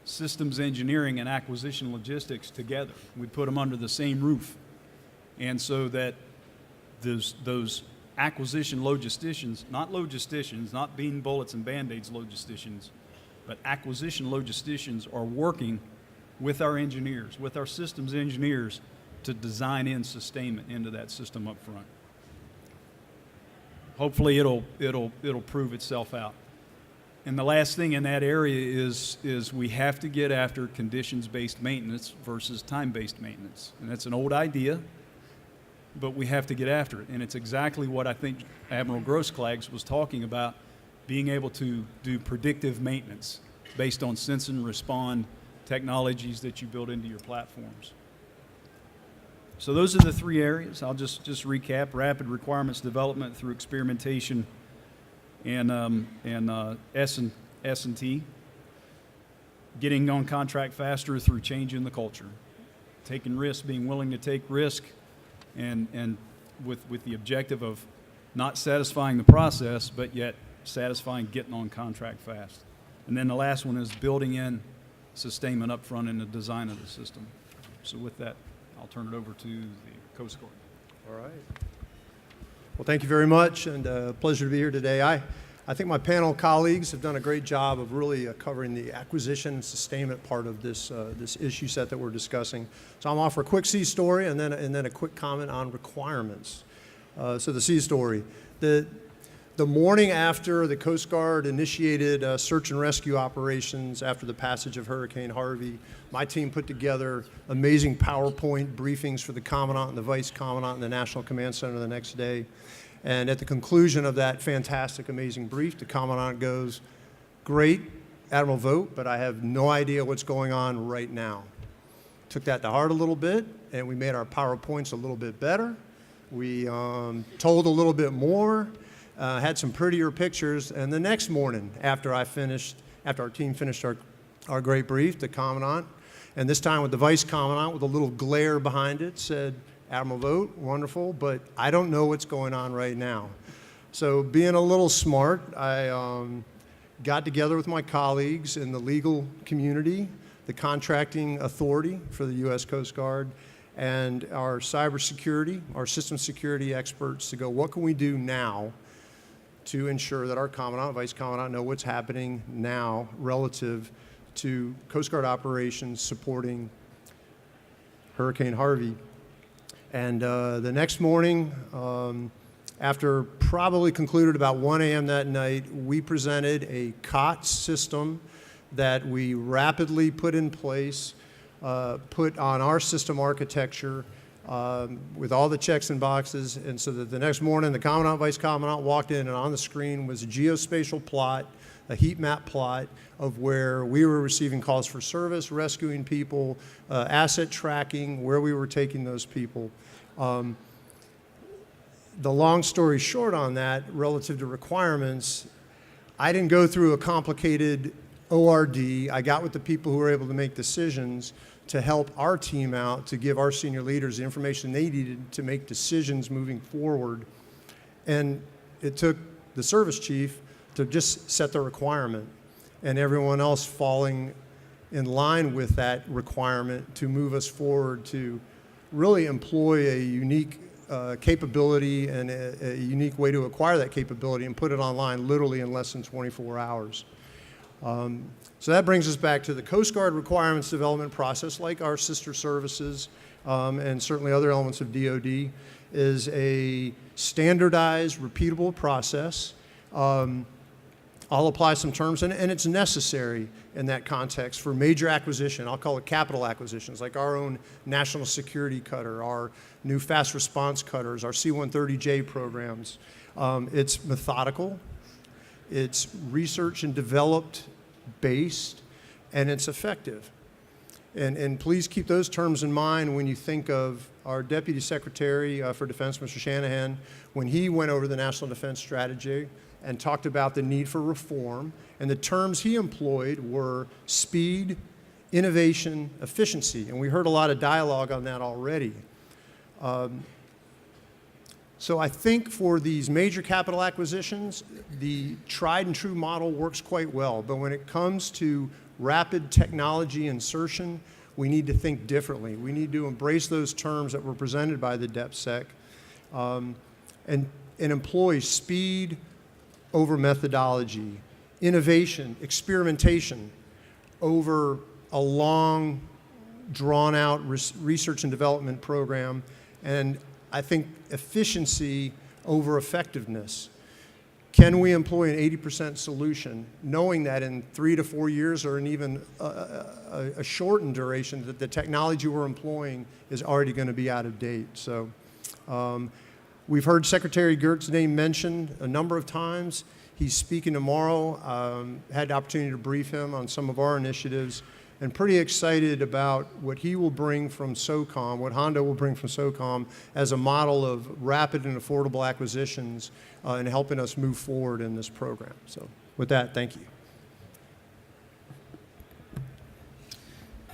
systems engineering and acquisition logistics together. We put them under the same roof. And so that those acquisition logisticians, not bean bullets and Band-Aids logisticians, but acquisition logisticians are working with our engineers, with our systems engineers, to design in sustainment into that system up front. Hopefully it'll prove itself out. And the last thing in that area is we have to get after conditions-based maintenance versus time-based maintenance. And that's an old idea, but we have to get after it. And it's exactly what I think Admiral Grosskлагs was talking about, being able to do predictive maintenance based on sense and respond technologies that you build into your platforms. So those are the three areas. I'll just recap: rapid requirements development through experimentation and S&T. getting on contract faster through changing the culture, taking risks, being willing to take risk, and with the objective of not satisfying the process, but yet satisfying getting on contract fast. And then the last one is building in sustainment up front in the design of the system. So with that, I'll turn it over to the Coast Guard. All right. Well, thank you very much, and pleasure to be here today. I think my panel colleagues have done a great job of really covering the acquisition and sustainment part of this issue set that we're discussing. So I'm offer a quick sea story and then a quick comment on requirements. So the sea story. The morning after the Coast Guard initiated search and rescue operations after the passage of Hurricane Harvey, my team put together amazing PowerPoint briefings for the Commandant and the Vice Commandant and the National Command Center the next day. And at the conclusion of that fantastic, amazing brief, the Commandant goes, "Great, Admiral Vogt, but I have no idea what's going on right now." Took that to heart a little bit, and we made our PowerPoints a little bit better. We told a little bit more. Had some prettier pictures, and the next morning, after our team finished our great brief, the Commandant, and this time with the Vice Commandant with a little glare behind it, said, "Admiral Vogt, wonderful, but I don't know what's going on right now." So being a little smart, I got together with my colleagues in the legal community, the contracting authority for the U.S. Coast Guard, and our cybersecurity, our system security experts to go, what can we do now to ensure that our Commandant, Vice Commandant know what's happening now relative to Coast Guard operations supporting Hurricane Harvey. And the next morning, after probably concluded about 1 a.m. that night, we presented a COTS system that we rapidly put in place, put on our system architecture, with all the checks and boxes, and so that the next morning the Commandant, Vice Commandant walked in, and on the screen was a geospatial plot, a heat map plot of where we were receiving calls for service, rescuing people, asset tracking, where we were taking those people. The long story short on that, relative to requirements, I didn't go through a complicated ORD. I got with the people who were able to make decisions to help our team out, to give our senior leaders the information they needed to make decisions moving forward. And it took the service chief to just set the requirement and everyone else falling in line with that requirement to move us forward to really employ a unique capability and a unique way to acquire that capability and put it online literally in less than 24 hours. So that brings us back to the Coast Guard requirements development process, like our sister services and certainly other elements of DoD, is a standardized, repeatable process. I'll apply some terms, and it's necessary in that context for major acquisition. I'll call it capital acquisitions, like our own national security cutter, our new fast response cutters, our C-130J programs. It's methodical, it's research and developed based, and it's effective. And please keep those terms in mind when you think of our Deputy Secretary for Defense, Mr. Shanahan, when he went over the National Defense Strategy and talked about the need for reform. And the terms he employed were speed, innovation, efficiency. And we heard a lot of dialogue on that already. So I think for these major capital acquisitions, the tried and true model works quite well. But when it comes to rapid technology insertion, we need to think differently. We need to embrace those terms that were presented by the DepSec and employ speed over methodology, innovation, experimentation over a long, drawn-out research and development program, and I think efficiency over effectiveness. Can we employ an 80% solution, knowing that in 3 to 4 years or in even a shortened duration, that the technology we're employing is already going to be out of date? So we've heard Secretary Gert's name mentioned a number of times. He's speaking tomorrow. Had the opportunity to brief him on some of our initiatives, and pretty excited about what he will bring from SOCOM, what Hondo will bring from SOCOM as a model of rapid and affordable acquisitions and helping us move forward in this program. So with that, thank you.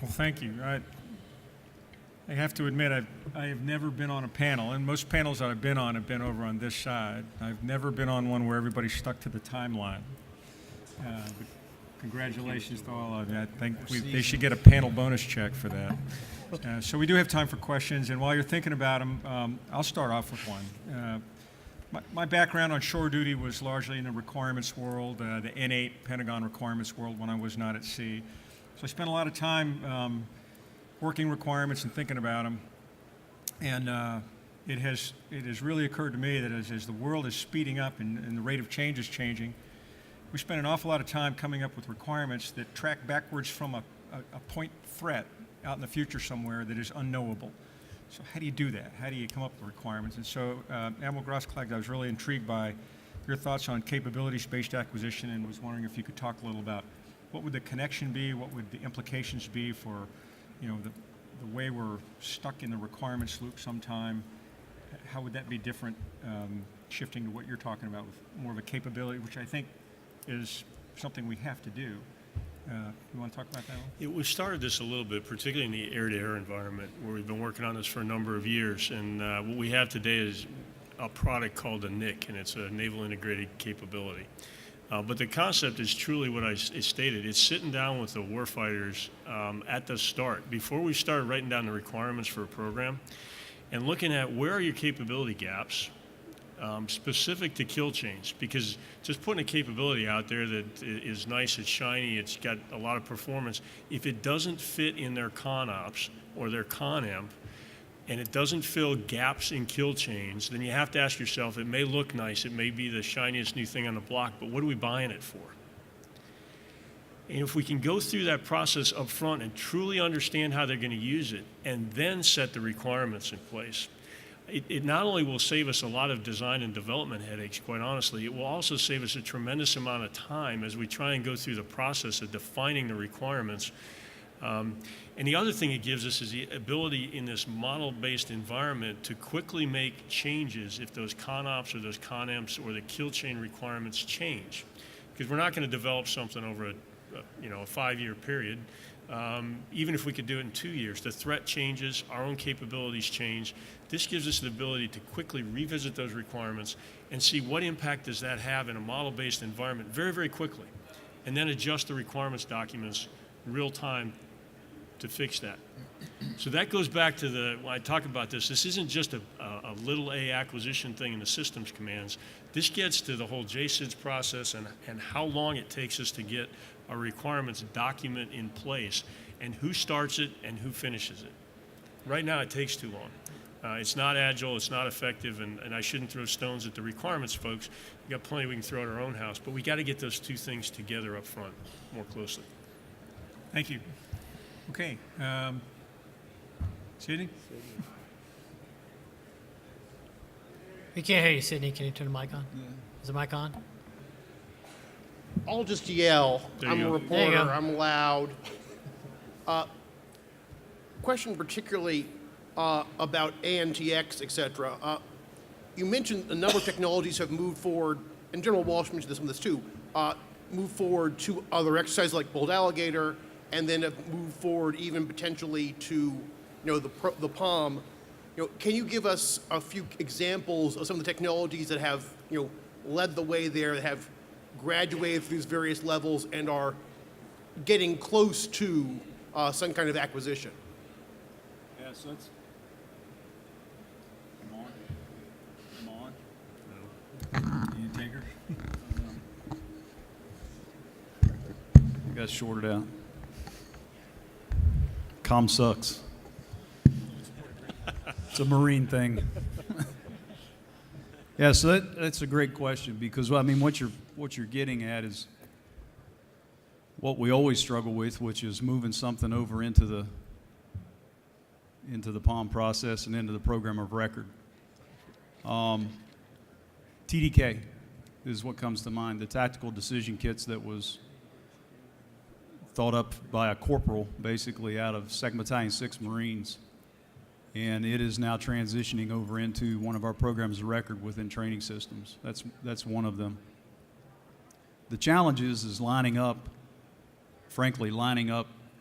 Well, thank you. I have to admit, I have never been on a panel, and most panels that I've been on have been over on this side. I've never been on one where everybody's stuck to the timeline. But congratulations to all of you. I think they should get a panel bonus check for that. So we do have time for questions, and while you're thinking about them, I'll start off with one. My background on shore duty was largely in the requirements world, the N8 Pentagon requirements world when I was not at sea. So I spent a lot of time working requirements and thinking about them. And it has really occurred to me that as the world is speeding up and the rate of change is changing, we spend an awful lot of time coming up with requirements that track backwards from a point threat out in the future somewhere that is unknowable. So how do you do that? How do you come up with requirements? And so, Admiral Grossklag, I was really intrigued by your thoughts on capabilities-based acquisition, and was wondering if you could talk a little about what would the connection be, what would the implications be for, the way we're stuck in the requirements loop sometime. How would that be different, shifting to what you're talking about with more of a capability, which I think is something we have to do. You want to talk about that one? We've started this a little bit, particularly in the air-to-air environment, where we've been working on this for a number of years. And what we have today is a product called a NIC, and it's a Naval Integrated Capability. But the concept is truly what I stated. It's sitting down with the warfighters at the start, before we start writing down the requirements for a program, and looking at where are your capability gaps, specific to kill chains, because just putting a capability out there that is nice, it's shiny, it's got a lot of performance, if it doesn't fit in their con ops or their con amp, and it doesn't fill gaps in kill chains, then you have to ask yourself, it may look nice, it may be the shiniest new thing on the block, but what are we buying it for? And if we can go through that process up front and truly understand how they're going to use it, and then set the requirements in place, it not only will save us a lot of design and development headaches, quite honestly, it will also save us a tremendous amount of time as we try and go through the process of defining the requirements. And the other thing it gives us is the ability in this model-based environment to quickly make changes if those con ops or those con amps or the kill chain requirements change. Because we're not going to develop something over a 5-year period. Even if we could do it in 2 years, the threat changes, our own capabilities change. This gives us the ability to quickly revisit those requirements and see what impact does that have in a model-based environment very, very quickly, and then adjust the requirements documents real time to fix that. So that goes back to when I talk about this isn't just a little a acquisition thing in the systems commands. This gets to the whole JSIDS process and how long it takes us to get a requirements document in place, and who starts it and who finishes it. Right now it takes too long. It's not agile, it's not effective, and I shouldn't throw stones at the requirements folks. We've got plenty we can throw at our own house, but we got to get those two things together up front more closely. Thank you. Okay. Sydney? We can't hear you, Sydney. Can you turn the mic on? Is the mic on? I'll just yell. There you I'm a go. There you reporter. go. I'm loud. Question particularly about ANTX, et cetera. You mentioned a number of technologies have moved forward, and General Walsh mentioned some of this too, moved forward to other exercises like Bold Alligator, and then have moved forward even potentially to the POM. Can you give us a few examples of some of the technologies that have led the way there, that have graduated through these various levels and are getting close to some kind of acquisition? Yeah, so that's. Come on. You take her? You guys shorted out. Comm sucks. It's a Marine thing. Yeah, so that's a great question, because what you're getting at is what we always struggle with, which is moving something over into the POM process and into the program of record. TDK is what comes to mind. The tactical decision kits that was thought up by a corporal, basically out of 2nd Battalion 6 Marines, and it is now transitioning over into one of our programs of record within training systems. That's one of them. The challenge is lining up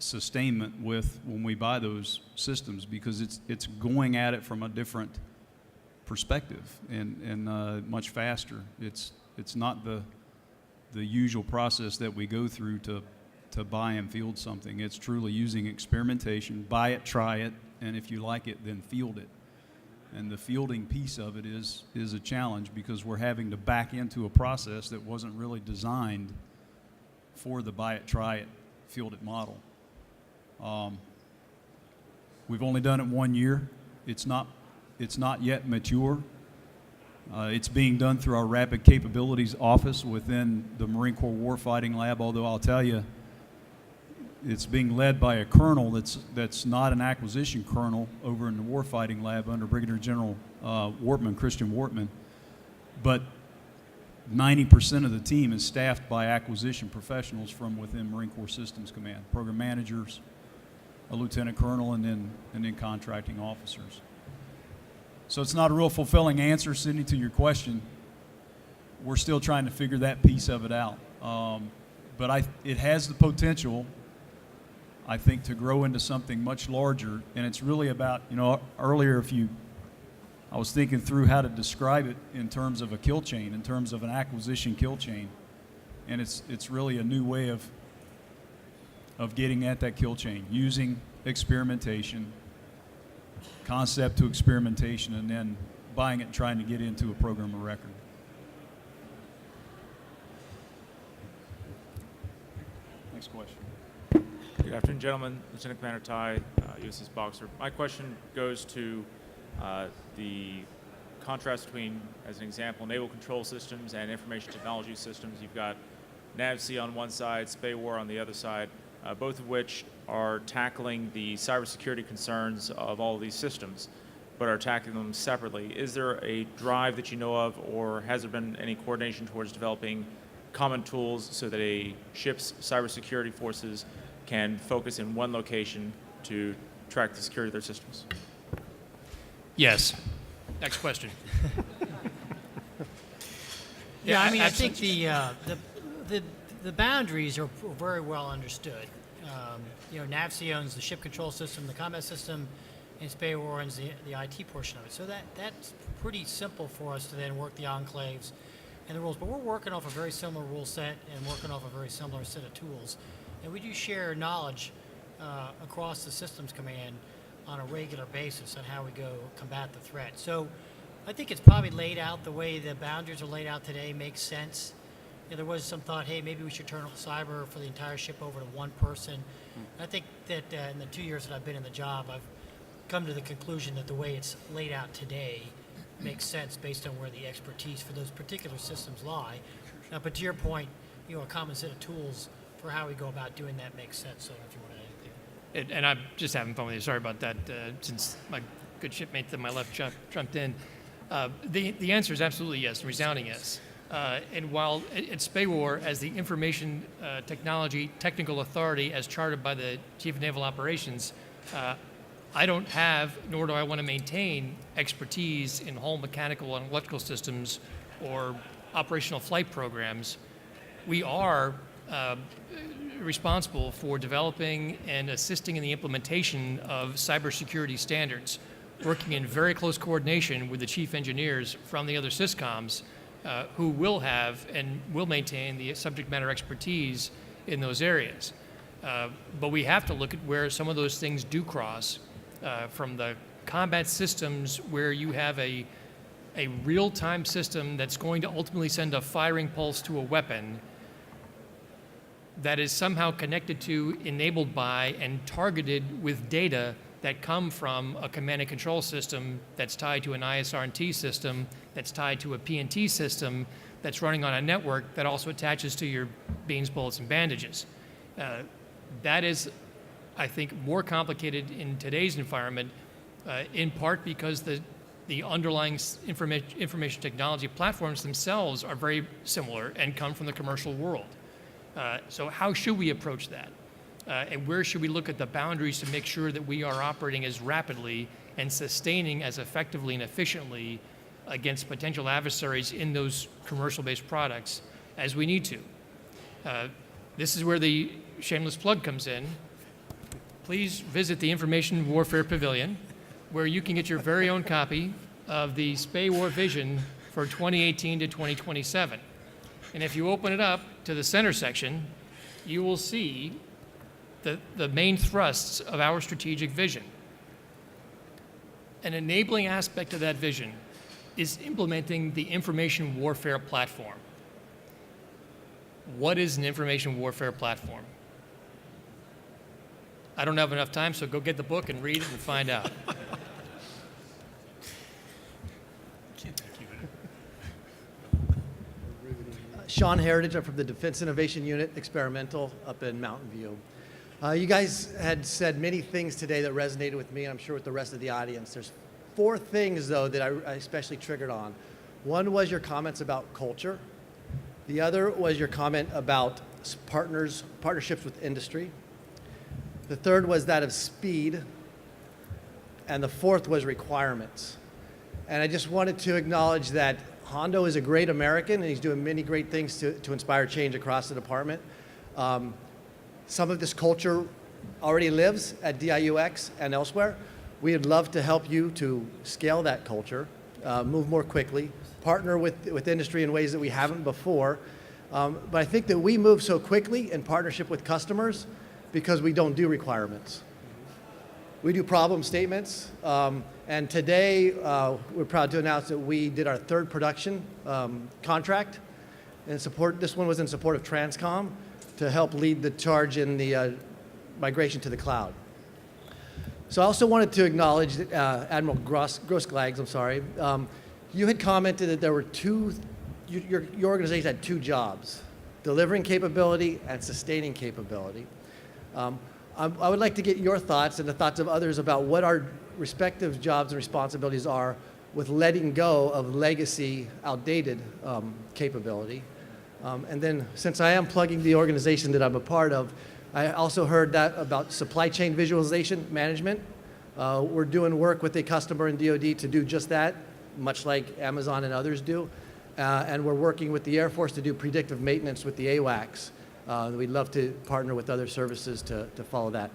sustainment with when we buy those systems, because it's going at it from a different perspective and much faster. It's not the usual process that we go through to buy and field something. It's truly using experimentation, buy it, try it, and if you like it, then field it. And the fielding piece of it is a challenge, because we're having to back into a process that wasn't really designed for the buy it, try it, field it model. We've only done it 1 year. It's not yet mature. It's being done through our Rapid Capabilities Office within the Marine Corps Warfighting Lab, although I'll tell you, it's being led by a colonel that's not an acquisition colonel over in the Warfighting Lab under Brigadier General Christian Wortman. But 90% of the team is staffed by acquisition professionals from within Marine Corps Systems Command, program managers, a lieutenant colonel, and then contracting officers. So it's not a real fulfilling answer, Sydney, to your question. We're still trying to figure that piece of it out. But it has the potential, I think, to grow into something much larger. And it's really about, earlier I was thinking through how to describe it in terms of a kill chain, in terms of an acquisition kill chain. And it's really a new way of getting at that kill chain, using experimentation, concept to experimentation, and then buying it and trying to get into a program of record. Next question. Good afternoon, gentlemen. Lieutenant Commander Ty, USS Boxer. My question goes to the contrast between, as an example, naval control systems and information technology systems. You've got NAVSEA on one side, SPAWAR on the other side, both of which are tackling the cybersecurity concerns of all of these systems, but are tackling them separately. Is there a drive that you know of, or has there been any coordination towards developing common tools so that a ship's cybersecurity forces can focus in one location to track the security of their systems? Yes. Next question. Yeah, I mean, absolutely. I think the boundaries are very well understood. NAVSEA owns the ship control system, the combat system, and SPAWAR owns the IT portion of it. So that's pretty simple for us to then work the enclaves and the rules. But we're working off a very similar rule set and working off a very similar set of tools. And we do share knowledge across the systems command on a regular basis on how we go combat the threat. So I think it's probably laid out the way the boundaries are laid out today makes sense. There was some thought, hey, maybe we should turn cyber for the entire ship over to one person. I think that in the 2 years that I've been in the job, I've come to the conclusion that the way it's laid out today makes sense based on where the expertise for those particular systems lie. But to your point, a common set of tools for how we go about doing that makes sense. So if you want to add anything. And I'm just having fun with you. Sorry about that, since my good shipmate to my left jumped in. The answer is absolutely yes, resounding yes. And while at SPAWAR, as the information technology technical authority as chartered by the Chief of Naval Operations, I don't have, nor do I want to maintain, expertise in hull mechanical and electrical systems or operational flight programs. We are responsible for developing and assisting in the implementation of cybersecurity standards, working in very close coordination with the chief engineers from the other SysComs, who will have and will maintain the subject matter expertise in those areas. But we have to look at where some of those things do cross, from the combat systems where you have a real-time system that's going to ultimately send a firing pulse to a weapon that is somehow connected to, enabled by, and targeted with data that come from a command and control system that's tied to an ISR&T system, that's tied to a PNT system, that's running on a network that also attaches to your beans, bullets, and bandages. That is, I think, more complicated in today's environment, in part because the underlying information technology platforms themselves are very similar and come from the commercial world. So how should we approach that? And where should we look at the boundaries to make sure that we are operating as rapidly and sustaining as effectively and efficiently against potential adversaries in those commercial-based products as we need to? This is where the shameless plug comes in. please visit the Information Warfare Pavilion, where you can get your very own copy of the Spay War Vision for 2018 to 2027. And if you open it up to the center section, you will see the main thrusts of our strategic vision. An enabling aspect of that vision is implementing the information warfare platform. What is an information warfare platform? I don't have enough time, so go get the book and read it and find out. Sean Heritage, I'm from the Defense Innovation Unit, Experimental, up in Mountain View. You guys had said many things today that resonated with me, and I'm sure with the rest of the audience. There's 4 things, though, that I especially triggered on. One was your comments about culture. The other was your comment about partnerships with industry. The third was that of speed. And the fourth was requirements. And I just wanted to acknowledge that Hondo is a great American, and he's doing many great things to inspire change across the department. Some of this culture already lives at DIUX and elsewhere. We'd love to help you to scale that culture, move more quickly, partner with industry in ways that we haven't before. But I think that we move so quickly in partnership with customers because we don't do requirements. We do problem statements. And today, we're proud to announce that we did our 3rd production contract in support. This one was in support of Transcom to help lead the charge in the migration to the cloud. So I also wanted to acknowledge Admiral Grossglags, I'm sorry. You had commented that there were your organization had 2 jobs, delivering capability and sustaining capability. I would like to get your thoughts and the thoughts of others about what our respective jobs and responsibilities are with letting go of legacy, outdated capability. And then, since I am plugging the organization that I'm a part of, I also heard that about supply chain visualization management. We're doing work with a customer in DoD to do just that, much like Amazon and others do. And we're working with the Air Force to do predictive maintenance with the AWACS. We'd love to partner with other services to follow that.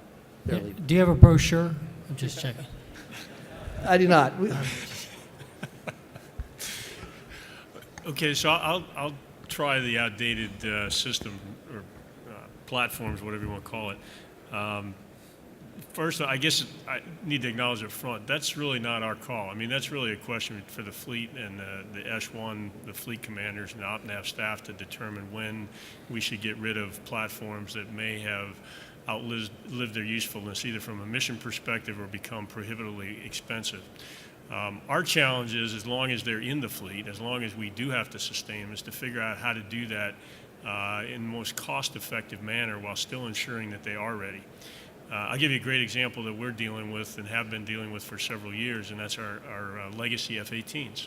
Yeah. Do you have a brochure? I'm just checking. I do not. Okay, so I'll try the outdated system or platforms, whatever you want to call it. First, I guess I need to acknowledge up front, that's really not our call. I mean, that's really a question for the fleet and the Echelon, the fleet commanders and the OpNav staff to determine when we should get rid of platforms that may have outlived their usefulness, either from a mission perspective or become prohibitively expensive. Our challenge is, as long as they're in the fleet, as long as we do have to sustain them, is to figure out how to do that in the most cost-effective manner while still ensuring that they are ready. I'll give you a great example that we're dealing with and have been dealing with for several years, and that's our legacy F-18s.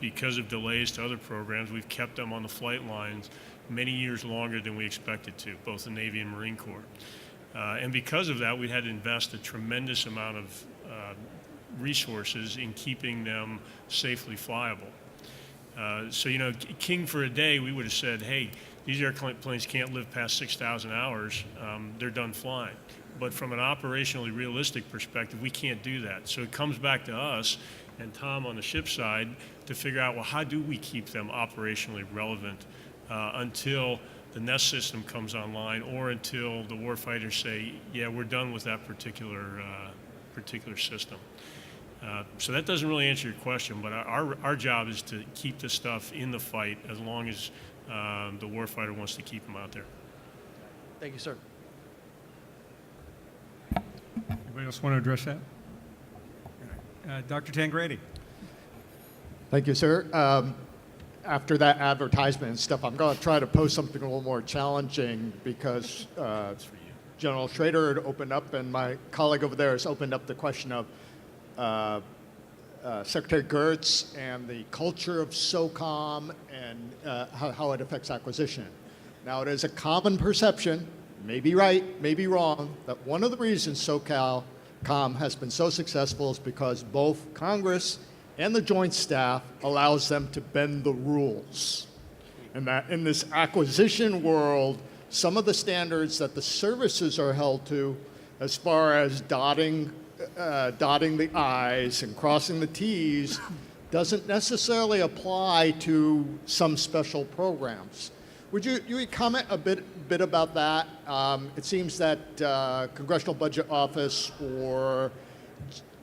Because of delays to other programs, we've kept them on the flight lines many years longer than we expected to, both the Navy and Marine Corps. And because of that, we had to invest a tremendous amount of resources in keeping them safely flyable. So, you know, king for a day, we would have said, hey, these airplanes can't live past 6,000 hours. They're done flying. But from an operationally realistic perspective, we can't do that. So it comes back to us and Tom on the ship side to figure out, well, how do we keep them operationally relevant until the Nest system comes online or until the warfighters say, yeah, we're done with that particular system. So that doesn't really answer your question, but our job is to keep this stuff in the fight as long as the warfighter wants to keep them out there. Thank you, sir. Anybody else want to address that? Dr. Tangradi. Thank you, sir. After that advertisement and stuff, I'm going to try to pose something a little more challenging because General Schrader had opened up, and my colleague over there has opened up the question of Secretary Gertz and the culture of SOCOM and how it affects acquisition. Now, it is a common perception, maybe right, maybe wrong, that one of the reasons SOCOM has been so successful is because both Congress and the Joint Staff allows them to bend the rules. And that in this acquisition world, some of the standards that the services are held to, as far as dotting the I's and crossing the T's, doesn't necessarily apply to some special programs. Would you comment a bit about that? It seems that Congressional Budget Office or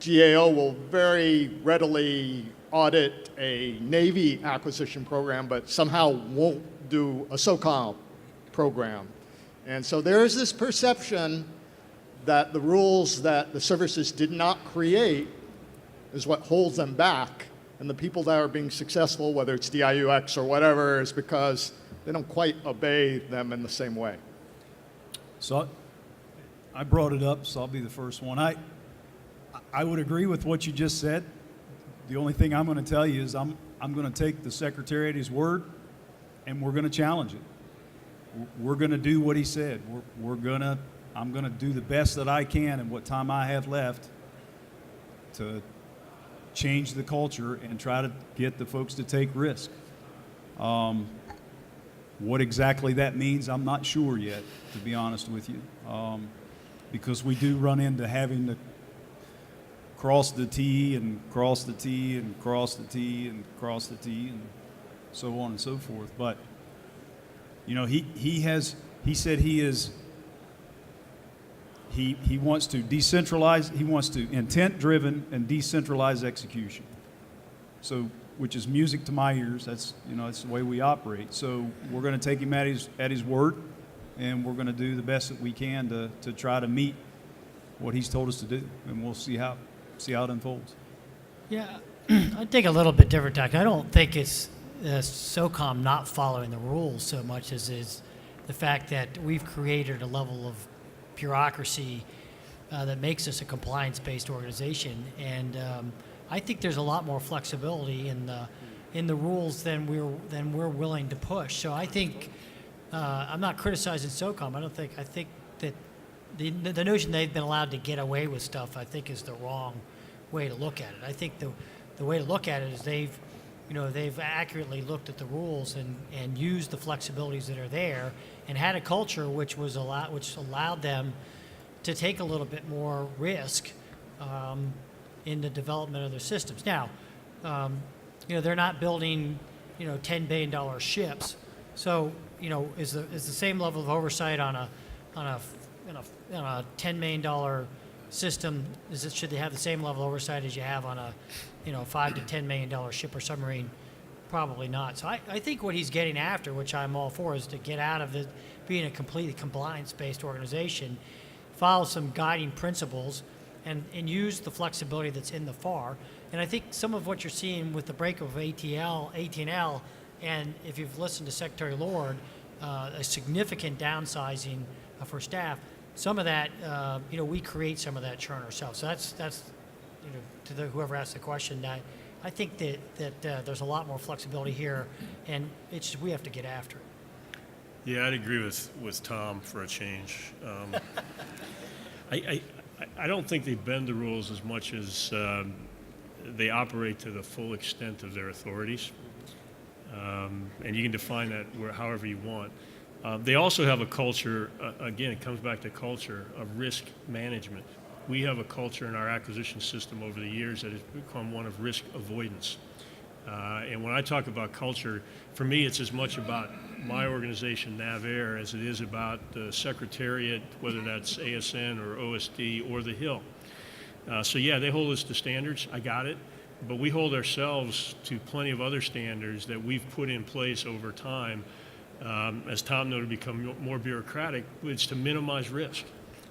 GAO will very readily audit a Navy acquisition program, but somehow won't do a SOCOM program. And so there is this perception that the rules that the services did not create is what holds them back. And the people that are being successful, whether it's DIUX or whatever, is because they don't quite obey them in the same way. So I brought it up, so I'll be the first one. I would agree with what you just said. The only thing I'm going to tell you is I'm going to take the Secretary at his word, and we're going to challenge it. We're going to do what he said. I'm going to do the best that I can in what time I have left to change the culture and try to get the folks to take risk. What exactly that means, I'm not sure yet, to be honest with you, because we do run into having to cross the T and cross the T and cross the T and cross the T and so on and so forth. But you know, he said he wants to decentralize. He wants to intent-driven and decentralized execution. So, which is music to my ears. That's the way we operate. So we're going to take him at his word, and we're going to do the best that we can to try to meet what he's told us to do, and we'll see how it unfolds. Yeah, I take a little bit different tack. I don't think it's SOCOM not following the rules so much as is the fact that we've created a level of bureaucracy that makes us a compliance-based organization, and I think there's a lot more flexibility in the rules than we're willing to push. So I think I'm not criticizing SOCOM. I think that the notion they've been allowed to get away with stuff, I think, is the wrong way to look at it. I think the way to look at it is they've accurately looked at the rules and used the flexibilities that are there and had a culture which allowed them to take a little bit more risk in the development of their systems. Now, they're not building, $10 billion ships. So, is the same level of oversight on a $10 million system? Should they have the same level of oversight as you have on a, $5 to $10 million ship or submarine? Probably not. So I think what he's getting after, which I'm all for, is to get out of it being a completely compliance-based organization, follow some guiding principles, and use the flexibility that's in the FAR. And I think some of what you're seeing with the breakup of AT&L, and if you've listened to Secretary Lord, a significant downsizing for staff, some of that, we create some of that churn ourselves. So that's to whoever asked the question, that I think that there's a lot more flexibility here, and it's just we have to get after it. Yeah, I'd agree with Tom for a change. I don't think they bend the rules as much as they operate to the full extent of their authorities. And you can define that however you want. They also have a culture, again, it comes back to culture, of risk management. We have a culture in our acquisition system over the years that has become one of risk avoidance. And when I talk about culture, for me, it's as much about my organization, NAVAIR, as it is about the Secretariat, whether that's ASN or OSD or the Hill. So yeah, they hold us to standards. I got it. But we hold ourselves to plenty of other standards that we've put in place over time, as Tom noted, become more bureaucratic. It's to minimize risk.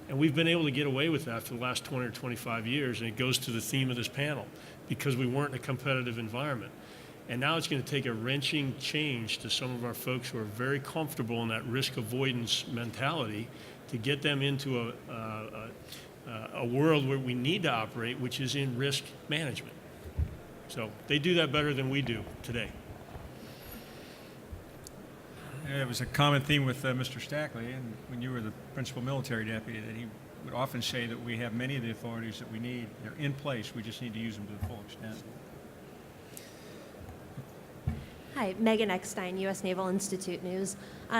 And we've been able to get away with that for the last 20 or 25 years, and it goes to the theme of this panel, because we weren't in a competitive environment. And now it's going to take a wrenching change to some of our folks who are very comfortable in that risk avoidance mentality to get them into a world where we need to operate, which is in risk management. So they do that better than we do today. It was a common theme with Mr. Stackley, and when you were the principal military deputy, that he would often say that we have many of the authorities that we need. They're in place. We just need to use them to the full extent. Hi, Megan Eckstein, U.S. Naval Institute News.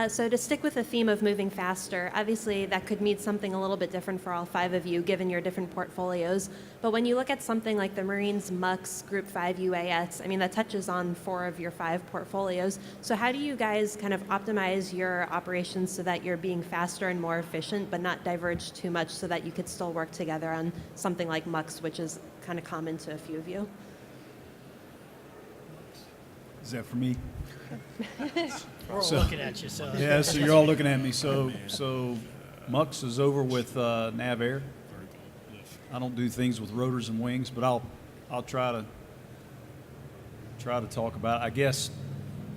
So to stick with the theme of moving faster, obviously that could mean something a little bit different for all 5 of you, given your different portfolios. But when you look at something like the Marines MUX Group 5 UAS, I mean, that touches on 4 of your 5 portfolios. So how do you guys kind of optimize your operations so that you're being faster and more efficient, but not diverge too much so that you could still work together on something like MUX, which is kind of common to a few of you? Is that for me? We're all looking at you, so. Yeah, so you're all looking at me. So MUX is over with Nav Air. I don't do things with rotors and wings, but I'll try to talk about it. I guess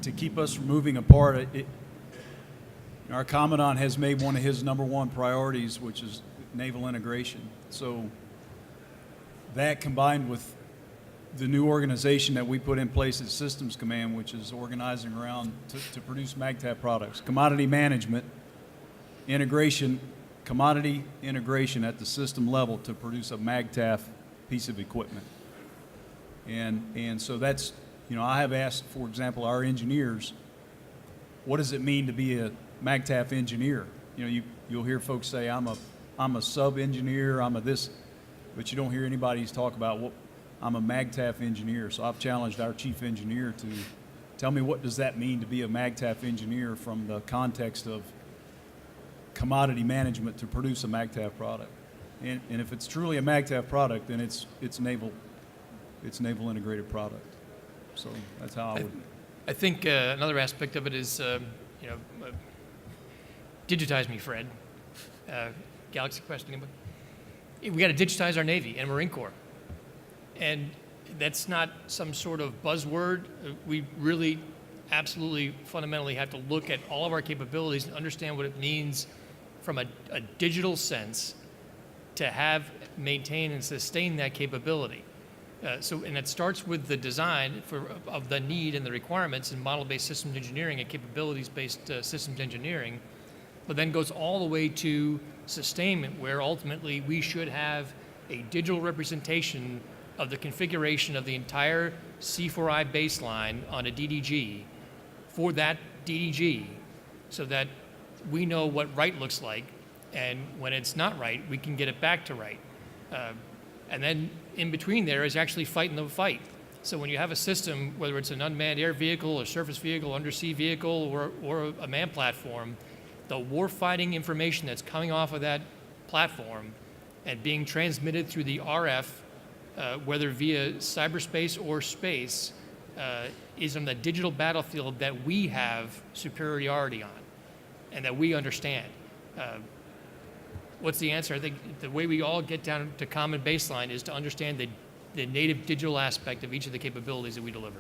to keep us from moving apart, our commandant has made one of his number 1 priorities, which is naval integration. So that combined with the new organization that we put in place at Systems Command, which is organizing around to produce MAGTF products, commodity management, integration, commodity integration at the system level to produce a MAGTF piece of equipment. And so that's, I have asked, for example, our engineers, what does it mean to be a MAGTF engineer? You'll hear folks say, I'm a sub-engineer, I'm a this, but you don't hear anybody talk about what I'm a MAGTF engineer. So I've challenged our chief engineer to tell me, what does that mean to be a MAGTF engineer from the context of commodity management to produce a MAGTF product? And if it's truly a MAGTF product, then it's naval integrated product. So that's how I would. I think another aspect of it is, digitize me, Fred. Galaxy Quest. Anybody? We got to digitize our Navy and Marine Corps. And that's not some sort of buzzword. We really absolutely fundamentally have to look at all of our capabilities and understand what it means from a digital sense to have, maintain, and sustain that capability. And it starts with the design of the need and the requirements in model-based systems engineering and capabilities-based systems engineering, but then goes all the way to sustainment, where ultimately we should have a digital representation of the configuration of the entire C4I baseline on a DDG for that DDG, so that we know what right looks like, and when it's not right, we can get it back to right. And then in between there is actually fighting the fight. So when you have a system, whether it's an unmanned air vehicle, a surface vehicle, undersea vehicle, or a manned platform, the warfighting information that's coming off of that platform and being transmitted through the RF, whether via cyberspace or space, is on the digital battlefield that we have superiority on and that we understand. What's the answer? I think the way we all get down to common baseline is to understand the native digital aspect of each of the capabilities that we deliver.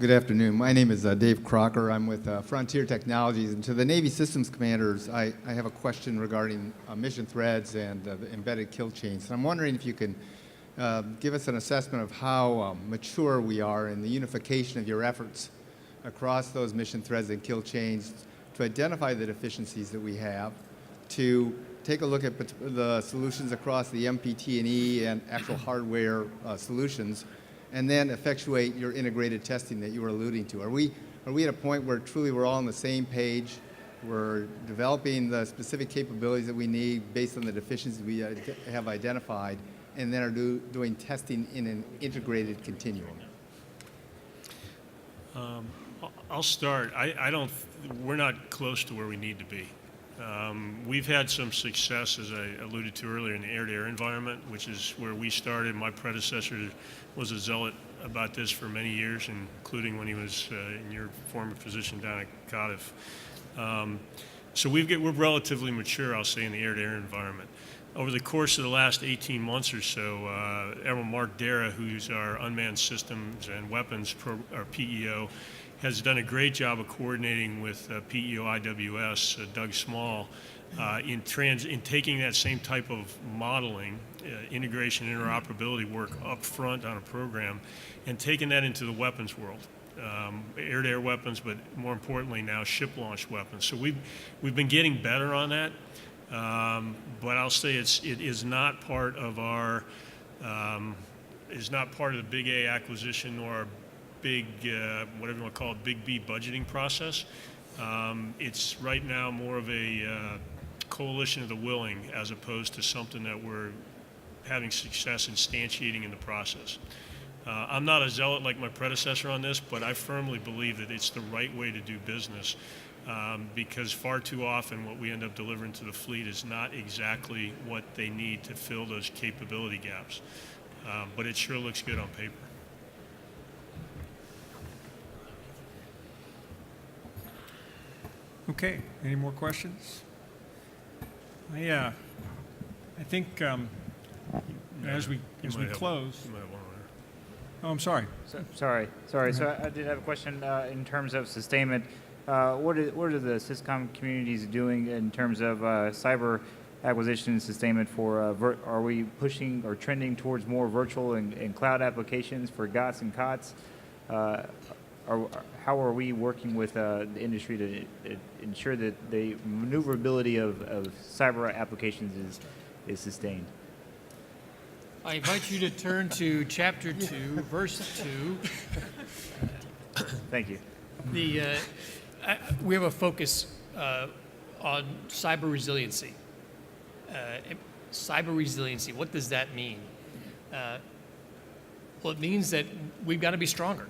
Good afternoon. My name is Dave Crocker. I'm with Frontier Technologies. And to the Navy Systems Commanders, I have a question regarding mission threads and the embedded kill chains. And I'm wondering if you can give us an assessment of how mature we are in the unification of your efforts across those mission threads and kill chains to identify the deficiencies that we have, to take a look at the solutions across the MPT&E and actual hardware solutions, and then effectuate your integrated testing that you were alluding to. Are we at a point where truly we're all on the same page, we're developing the specific capabilities that we need based on the deficiencies we have identified, and then are doing testing in an integrated continuum? I'll start. We're not close to where we need to be. We've had some success, as I alluded to earlier, in the air-to-air environment, which is where we started. My predecessor was a zealot about this for many years, including when he was in your former position down at Cardiff. So we're relatively mature, I'll say, in the air-to-air environment. Over the course of the last 18 months or so, Admiral Mark Dara, who's our Unmanned Systems and Weapons, our PEO, has done a great job of coordinating with PEO IWS, Doug Small, in taking that same type of modeling, integration, interoperability work up front on a program, and taking that into the weapons world. Air-to-air weapons, but more importantly now ship-launched weapons. So we've been getting better on that. But I'll say it is not part of our is not part of the Big A acquisition or our big whatever you want to call it, Big B budgeting process. It's right now more of a coalition of the willing as opposed to something that we're having success instantiating in the process. I'm not a zealot like my predecessor on this, but I firmly believe that it's the right way to do business because far too often what we end up delivering to the fleet is not exactly what they need to fill those capability gaps. But it sure looks good on paper. Okay, any more questions? I think as we close. You might have one there. Oh, I'm sorry. Sorry. So I did have a question in terms of sustainment. What are the Syscom communities doing in terms of cyber acquisition and sustainment for, are we pushing or trending towards more virtual and cloud applications for GOTS and COTS? How are we working with the industry to ensure that the maneuverability of cyber applications is sustained? I invite you to turn to chapter 2, verse 2. Thank you. We have a focus on cyber resiliency. Cyber resiliency, what does that mean? Well, it means that we've got to be stronger.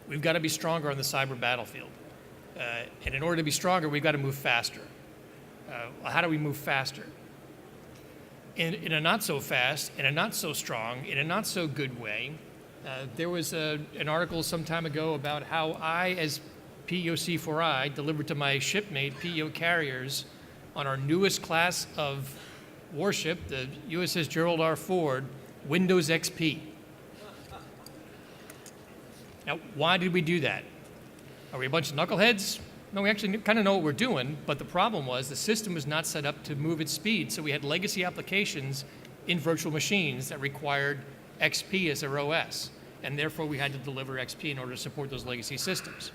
We've got to be stronger on the cyber battlefield. And in order to be stronger, we've got to move faster. How do we move faster? In a not so fast, in a not so strong, in a not so good way, there was an article some time ago about how I, as PEOC4I, delivered to my shipmate PEO carriers on our newest class of warship, the USS Gerald R. Ford, Windows XP. Now, why did we do that? Are we a bunch of knuckleheads? No, we actually kind of know what we're doing, but the problem was the system was not set up to move at speed, so we had legacy applications in virtual machines that required XP as their OS, and therefore we had to deliver XP in order to support those legacy systems.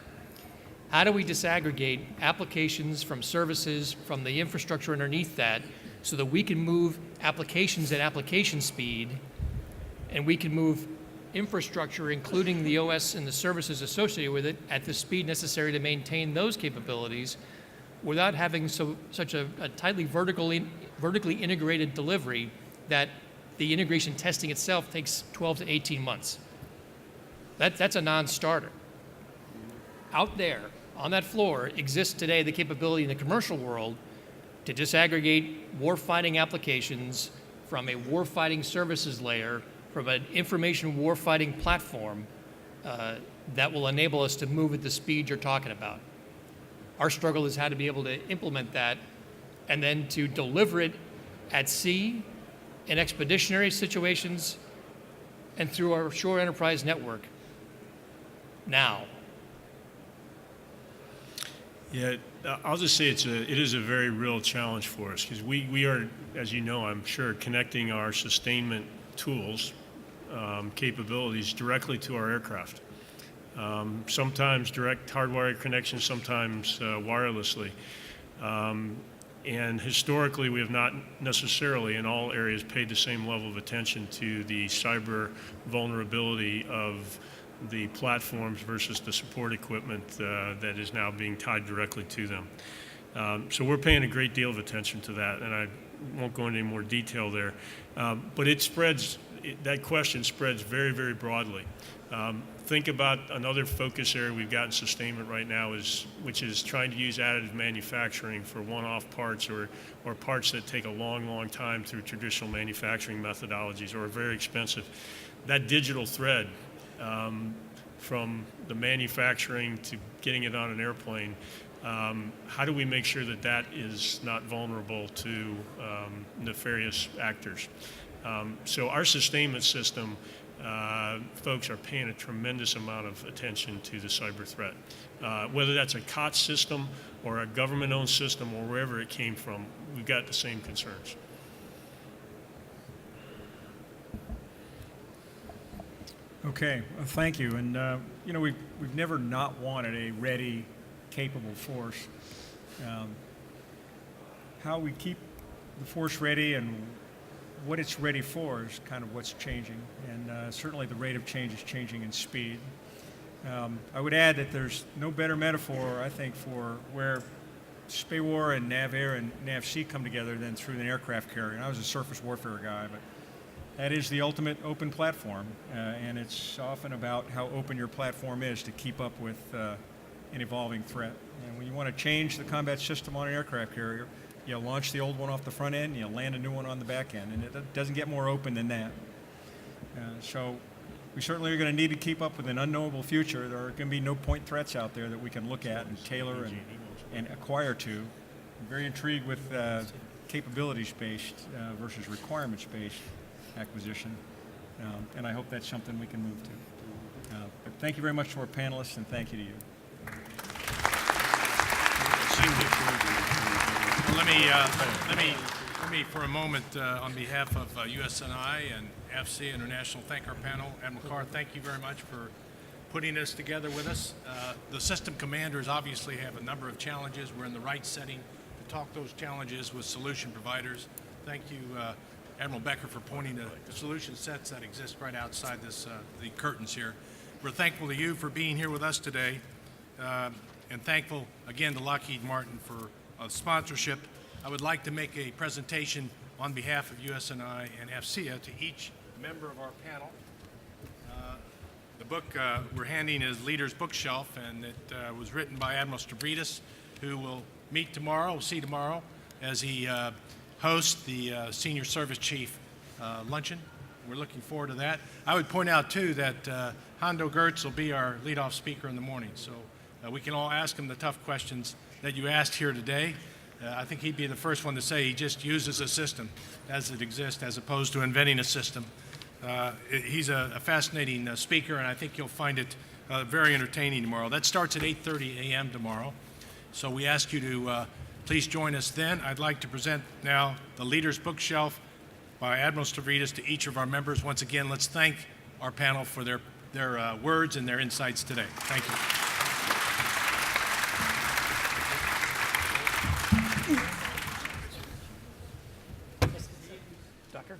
How do we disaggregate applications from services, from the infrastructure underneath that, so that we can move applications at application speed, and we can move infrastructure, including the OS and the services associated with it, at the speed necessary to maintain those capabilities without having such a tightly vertically integrated delivery that the integration testing itself takes 12 to 18 months. That's a non-starter. Out there, on that floor, exists today the capability in the commercial world to disaggregate warfighting applications from a warfighting services layer, from an information warfighting platform that will enable us to move at the speed you're talking about. Our struggle is how to be able to implement that and then to deliver it at sea in expeditionary situations and through our shore enterprise network now. Yeah, I'll just say it is a very real challenge for us because we are, as you know, I'm sure, connecting our sustainment tools, capabilities directly to our aircraft. Sometimes direct hardwired connection, sometimes wirelessly. And historically, we have not necessarily in all areas paid the same level of attention to the cyber vulnerability of the platforms versus the support equipment that is now being tied directly to them. So we're paying a great deal of attention to that, and I won't go into any more detail there. But that question spreads very, very broadly. Think about another focus area we've got in sustainment right now, which is trying to use additive manufacturing for one-off parts or parts that take a long, long time through traditional manufacturing methodologies or are very expensive. That digital thread from the manufacturing to getting it on an airplane, how do we make sure that that is not vulnerable to nefarious actors? So our sustainment system, folks are paying a tremendous amount of attention to the cyber threat. Whether that's a COTS system or a government-owned system or wherever it came from, we've got the same concerns. Okay, well, thank you. And we've never not wanted a ready, capable force. How we keep the force ready and what it's ready for is kind of what's changing, and certainly the rate of change is changing in speed. I would add that there's no better metaphor, I think, for where SPAWAR and NAVAIR and NAVC come together than through an aircraft carrier. And I was a surface warfare guy, but that is the ultimate open platform, and it's often about how open your platform is to keep up with an evolving threat. And when you want to change the combat system on an aircraft carrier, you launch the old one off the front end, you land a new one on the back end, and it doesn't get more open than that. So we certainly are going to need to keep up with an unknowable future. There are going to be no point threats out there that we can look at and tailor and acquire to. I'm very intrigued with capabilities-based versus requirements-based acquisition, and I hope that's something we can move to. But thank you very much to our panelists, and thank you to you. Let me for a moment, on behalf of USNI and FC International, thank our panel. Admiral Carr, thank you very much for putting this together with us. The system commanders obviously have a number of challenges. We're in the right setting to talk those challenges with solution providers. Thank you, Admiral Becker, for pointing to the solution sets that exist right outside this, the curtains here. We're thankful to you for being here with us today, and thankful again to Lockheed Martin for sponsorship. I would like to make a presentation on behalf of USNI and FCA to each member of our panel. The book we're handing is Leader's Bookshelf, and it was written by Admiral Stavridis, who will meet tomorrow, we'll see tomorrow, as he hosts the Senior Service Chief luncheon. We're looking forward to that. I would point out, too, that Hondo Gertz will be our leadoff speaker in the morning, so we can all ask him the tough questions that you asked here today. I think he'd be the first one to say he just uses a system as it exists as opposed to inventing a system. He's a fascinating speaker, and I think you'll find it very entertaining tomorrow. That starts at 8:30 a.m. tomorrow, so we ask you to please join us then. I'd like to present now the Leader's Bookshelf by Admiral Stavridis to each of our members. Once again, let's thank our panel for their words and their insights today. Thank you. Doctor?